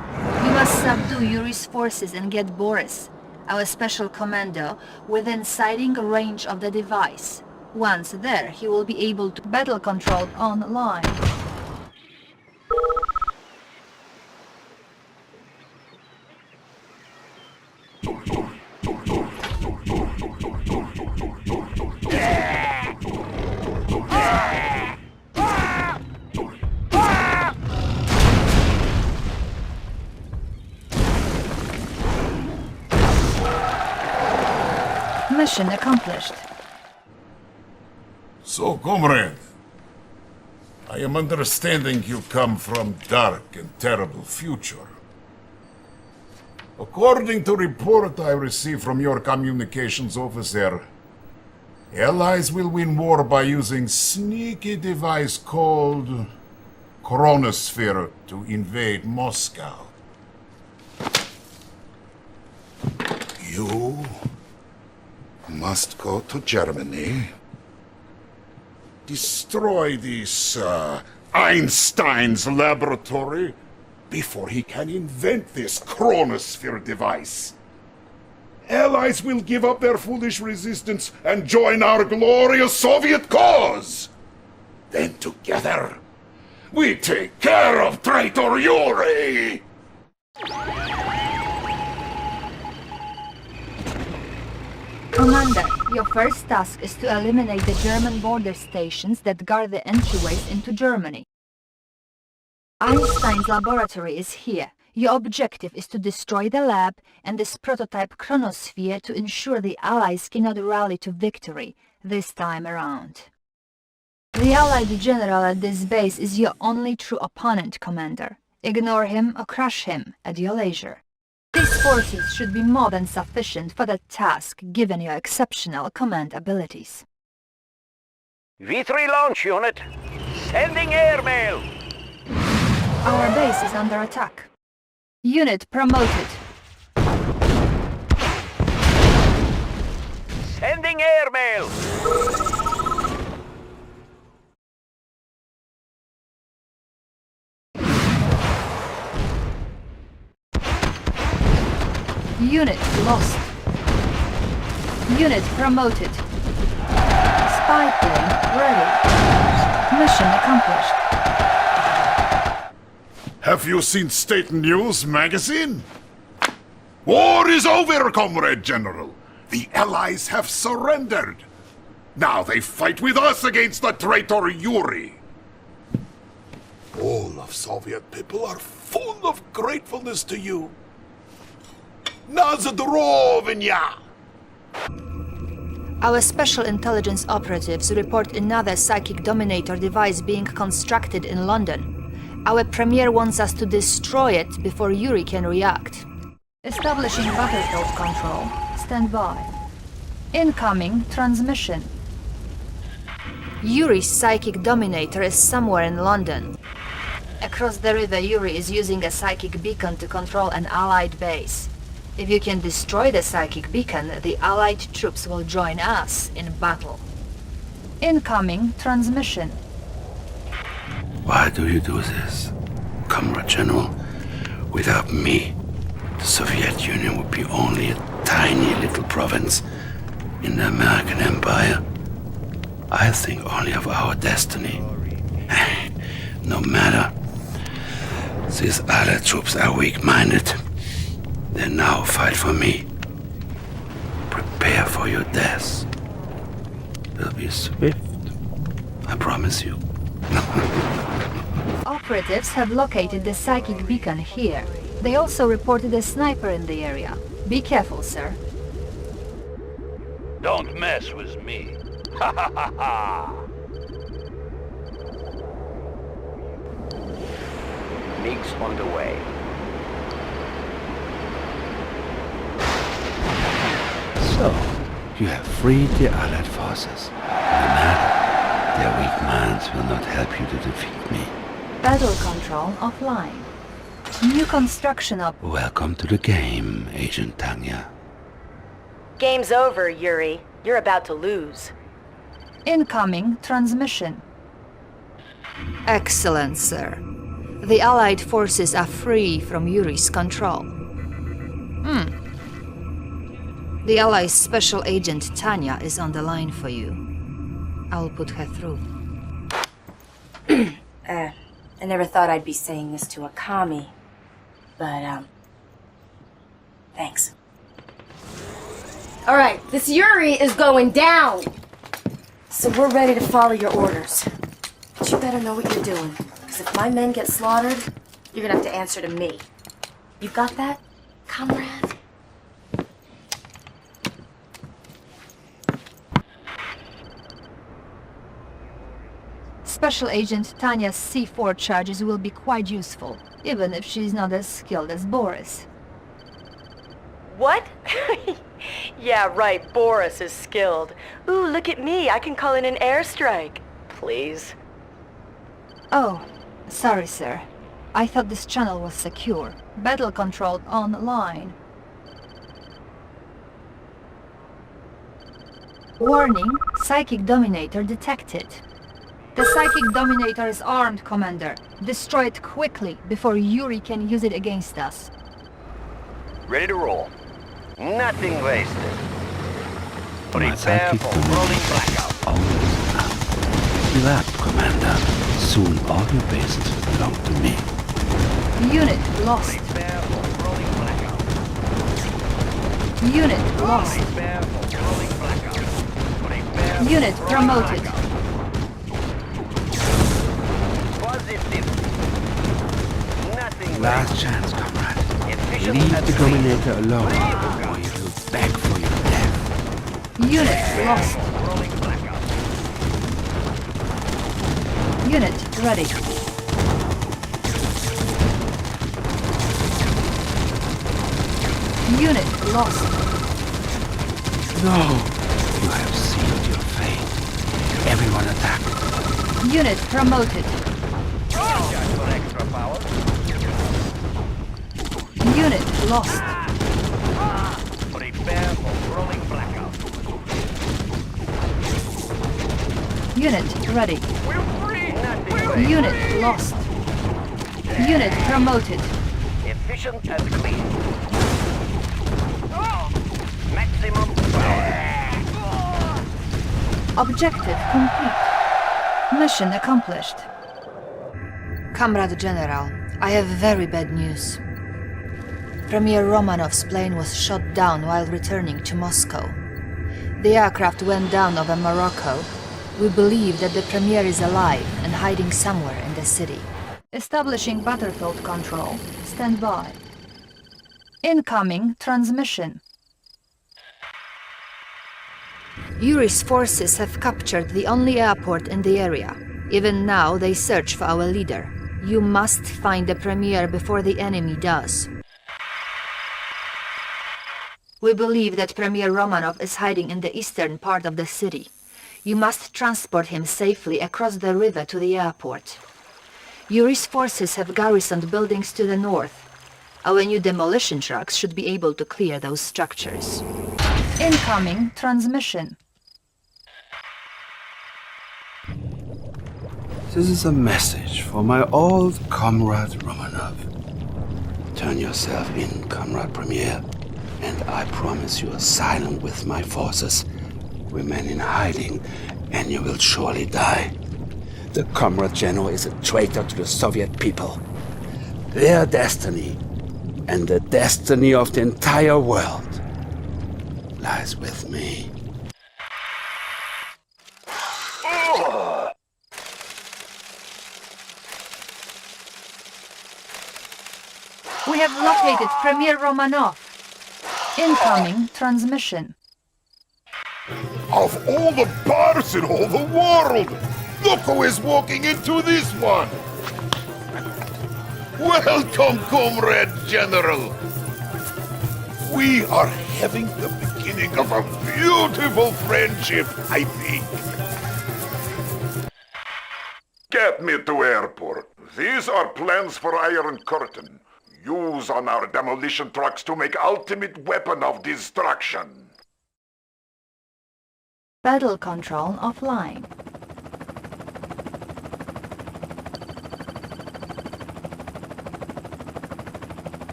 We must subdue Yuri's forces and get Boris, our special commando, within sighting range of the device. Once there, he will be able to battle control online. Mission accomplished. So, comrade, I am understanding you come from dark and terrible future. According to report I received from your communications officer, Allies will win war by using sneaky device called Chronosphere to invade Moscow. You must go to Germany, destroy this Einstein's laboratory before he can invent this Chronosphere device. Allies will give up their foolish resistance and join our glorious Soviet cause. Then together, we take care of traitor Yuri! Commander, your first task is to eliminate the German border stations that guard the entryways into Germany. Einstein's laboratory is here. Your objective is to destroy the lab and this prototype chronosphere to ensure the Allies cannot rally to victory this time around. The Allied general at this base is your only true opponent, Commander. Ignore him or crush him at your leisure. These forces should be more than sufficient for the task, given your exceptional command abilities. V3 launch unit, sending airmail. Our base is under attack. Unit promoted. Sending airmail. Unit lost. Unit promoted. Spy plane ready. Mission accomplished. Have you seen State News magazine? War is over, Comrade General. The Allies have surrendered. Now they fight with us against the traitor Yuri. All of Soviet people are full of gratefulness to you. Nazdrovnya! Our special intelligence operatives report another Psychic Dominator device being constructed in London. Our Premier wants us to destroy it before Yuri can react. Establishing battlefield control. Stand by. Incoming transmission. Yuri's psychic dominator is somewhere in London. Across the river, Yuri is using a psychic beacon to control an Allied base. If you can destroy the psychic beacon, the Allied troops will join us in battle. Incoming transmission. Why do you do this, Comrade General? Without me, the Soviet Union would be only a tiny little province in the American Empire. I think only of our destiny. No matter. These Allied troops are weak-minded. They now fight for me. Prepare for your death. It'll be swift, I promise you. Operatives have located the psychic beacon here. They also reported a sniper in the area. Be careful, sir. Don't mess with me. Ha ha ha ha! MiG's underway. So, you have freed the Allied forces. No matter, their weak minds will not help you to defeat me. Battle control offline. New construction up. Welcome to the game, Agent Tanya. Game's over, Yuri. You're about to lose. Incoming transmission. Excellent, sir. The Allied forces are free from Yuri's control. The Allies' special agent Tanya is on the line for you. I'll put her through. I never thought I'd be saying this to a commie, but, thanks. Alright, this Yuri is going down! So we're ready to follow your orders. But you better know what you're doing, because if my men get slaughtered, you're gonna have to answer to me. You got that, comrade? Special Agent Tanya's C4 charges will be quite useful, even if she's not as skilled as Boris. What? Yeah, right, Boris is skilled. Ooh, look at me, I can call in an airstrike. Please. Oh, sorry, sir. I thought this channel was secure. Battle controlled online. Warning, Psychic Dominator detected. The Psychic Dominator is armed, Commander. Destroy it quickly before Yuri can use it against us. Ready to roll. Nothing wasted. My psychic dominator almost out. Fill up, Commander. Soon all your bases will belong to me. Unit lost. Unit lost. Unit promoted. Last chance, comrade. Leave the Dominator alone, or you will beg for your death. Unit lost. Unit ready. Unit lost. No! You have sealed your fate. Everyone attack. Unit promoted. Unit lost. Unit ready. Unit lost. Unit promoted. Efficient and clean. Maximum power. Objective complete. Mission accomplished. Comrade General, I have very bad news. Premier Romanov's plane was shot down while returning to Moscow. The aircraft went down over Morocco. We believe that the Premier is alive and hiding somewhere in the city. Establishing battlefield control. Stand by. Incoming transmission. Yuri's forces have captured the only airport in the area. Even now, they search for our leader. You must find the Premier before the enemy does. We believe that Premier Romanov is hiding in the eastern part of the city. You must transport him safely across the river to the airport. Yuri's forces have garrisoned buildings to the north. Our new demolition trucks should be able to clear those structures. Incoming transmission. This is a message for my old comrade Romanov. Turn yourself in, Comrade Premier, and I promise you asylum with my forces. Remain in hiding, and you will surely die. The Comrade General is a traitor to the Soviet people. Their destiny, and the destiny of the entire world, lies with me. We have located Premier Romanov. Incoming transmission. Of all the bars in all the world, look who is walking into this one! Welcome, Comrade General! We are having the beginning of a beautiful friendship, I think. Get me to airport. These are plans for Iron Curtain. Use on our demolition trucks to make ultimate weapon of destruction. Battle control offline.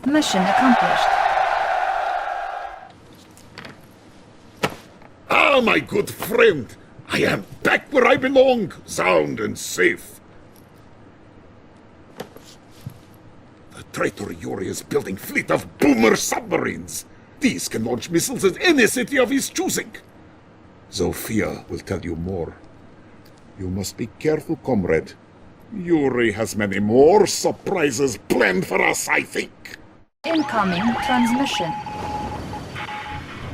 Mission accomplished. Ah, my good friend! I am back where I belong, sound and safe. The traitor Yuri is building fleet of boomer submarines. These can launch missiles at any city of his choosing. Zofia will tell you more. You must be careful, comrade. Yuri has many more surprises planned for us, I think. Incoming transmission.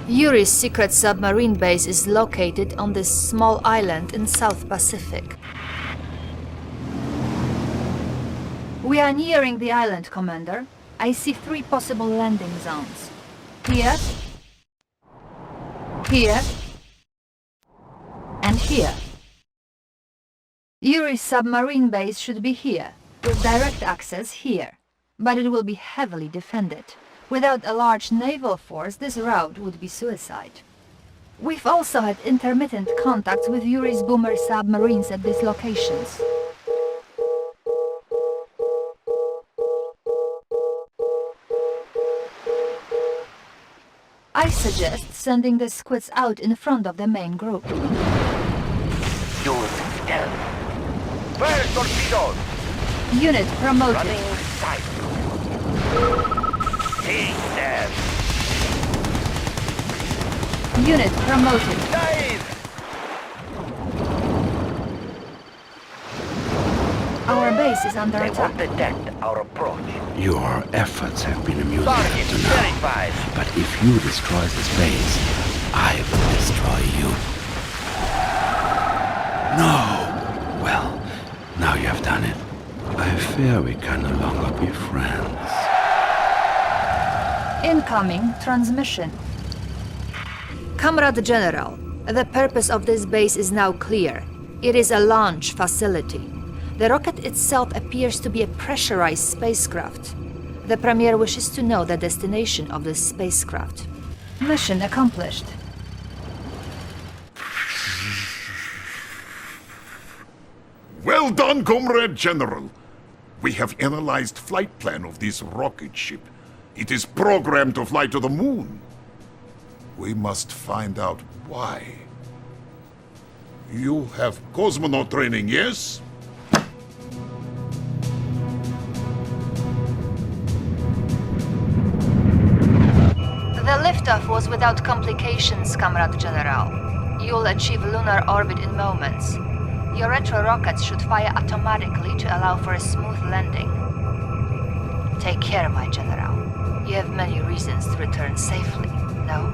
Yuri's secret submarine base is located on this small island in South Pacific. We are nearing the island, Commander. I see 3 possible landing zones. Here, here, and here. Yuri's submarine base should be here, with direct access here. But it will be heavily defended. Without a large naval force, this route would be suicide. We've also had intermittent contacts with Yuri's boomer submarines at these locations. I suggest sending the squids out in front of the main group. Use stealth. Where's torpedoes? Unit promoted. Running sight. Take them. Unit promoted. Dive! Our base is under They attack. won't detect our approach. Your efforts have been amusing Target up to now. verified. But if you destroy this base, I will destroy you. No! Well, now you have done it. I fear we can no longer be friends. Incoming transmission. Comrade General, the purpose of this base is now clear. It is a launch facility. The rocket itself appears to be a pressurized spacecraft. The Premier wishes to know the destination of this spacecraft. Mission accomplished. Well done, Comrade General. We have analyzed flight plan of this rocket ship. It is programmed to fly to the moon. We must find out why. You have cosmonaut training, yes? The liftoff was without complications, Comrade General. You'll achieve lunar orbit in moments. Your retro rockets should fire automatically to allow for a smooth landing. Take care, my General. You have many reasons to return safely, no?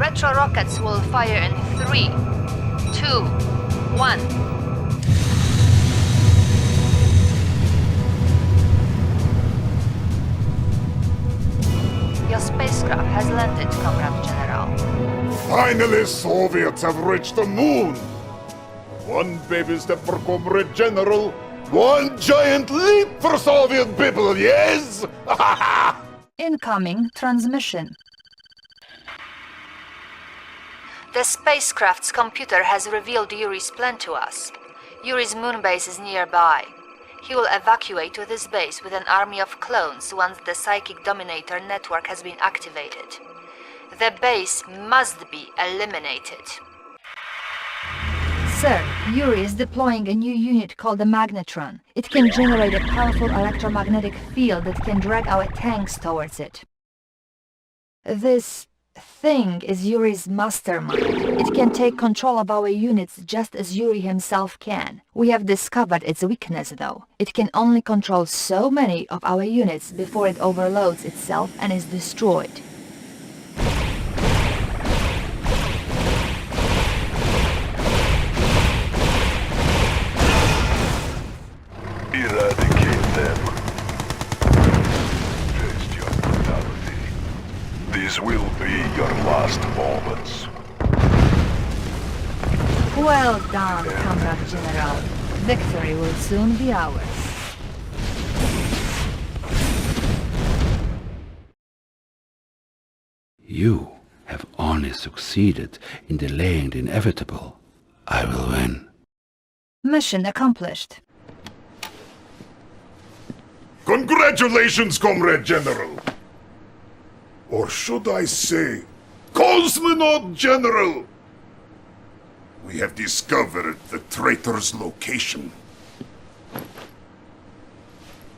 Retro rockets will fire in 3, 2, 1. Your spacecraft has landed, Comrade General. Finally, Soviets have reached the moon! One baby step for Comrade General, one giant leap for Soviet people, yes? Incoming transmission. The spacecraft's computer has revealed Yuri's plan to us. Yuri's moon base is nearby. He will evacuate to this base with an army of clones once the Psychic Dominator network has been activated. The base must be eliminated. Sir, Yuri is deploying a new unit called the Magnetron. It can generate a powerful electromagnetic field that can drag our tanks towards it. This thing is Yuri's mastermind. It can take control of our units just as Yuri himself can. We have discovered its weakness, though. It can only control so many of our units before it overloads itself and is destroyed. Eradicate them. Taste your brutality. These will be your last moments. Well done, Comrade General. Victory will soon be ours. You have only succeeded in delaying the inevitable. I will win. Mission accomplished. Congratulations, Comrade General! Or should I say, Cosmonaut General! We have discovered the traitor's location.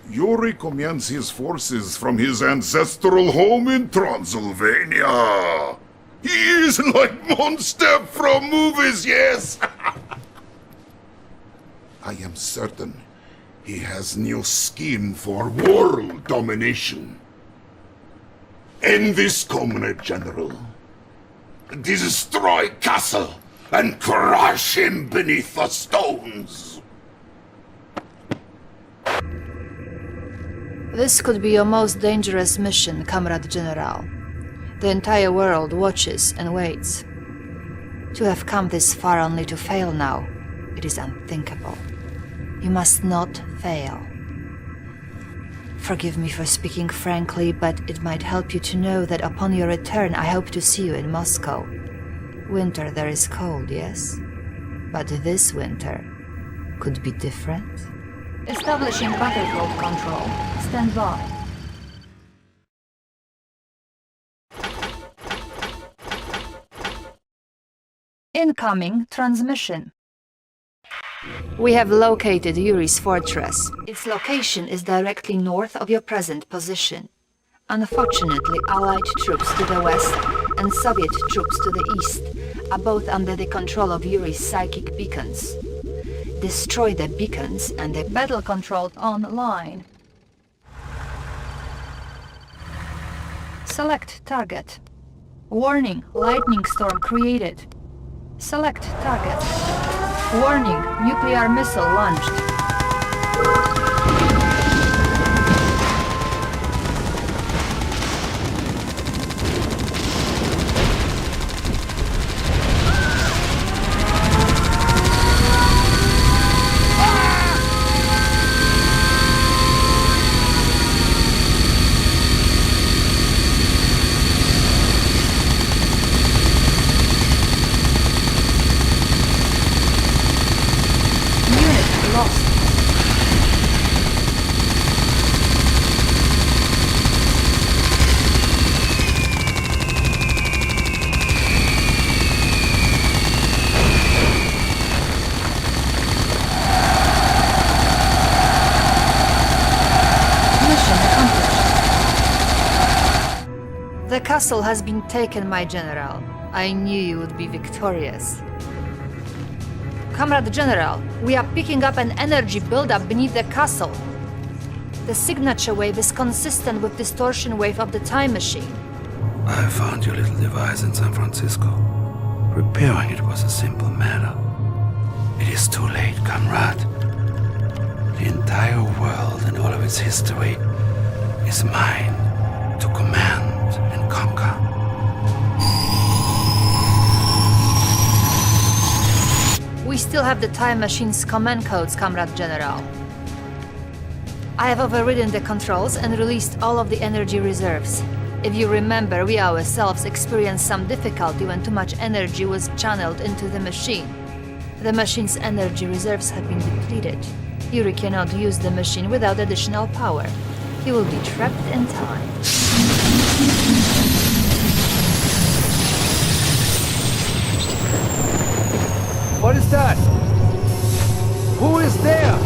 Yuri commands his forces from his ancestral home in Transylvania. He is like monster from movies, yes! I am certain he has new scheme for world domination. End this, Comrade General. Destroy Castle and crush him beneath the stones. This could be your most dangerous mission, Comrade General. The entire world watches and waits. To have come this far only to fail now, it is unthinkable. You must not fail. Forgive me for speaking frankly, but it might help you to know that upon your return I hope to see you in Moscow. Winter there is cold, yes? But this winter could be different. Establishing battlefield control. Stand by. Incoming transmission. We have located Yuri's fortress. Its location is directly north of your present position. Unfortunately, Allied troops to the west and Soviet troops to the east are both under the control of Yuri's psychic beacons. Destroy the beacons and the battle control online. Select target. Warning, lightning storm created. Select target. Warning, nuclear missile launched. The castle has been taken, my general. I knew you would be victorious. Comrade General, we are picking up an energy buildup beneath the castle. The signature wave is consistent with distortion wave of the time machine. I found your little device in San Francisco. Repairing it was a simple matter. It is too late, comrade. The entire world and all of its history is mine to command and still have the time machine's command codes, Comrade General. I have overridden the controls and released all of the energy reserves. If you remember, we ourselves experienced some difficulty when too much energy was channeled into the machine. The machine's energy reserves have been depleted. Yuri cannot use the machine without additional power. He will be trapped in time. What is that? Who is there?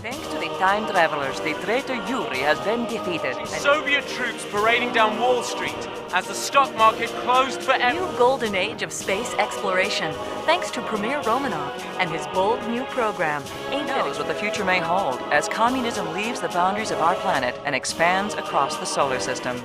Thanks to the time travelers, the traitor Yuri has been defeated. Soviet troops parading down Wall Street as the stock market closed forever. New golden age of space exploration, thanks to Premier Romanov and his bold new program. Who knows what the future may hold as communism leaves the boundaries of our planet and expands across the solar system.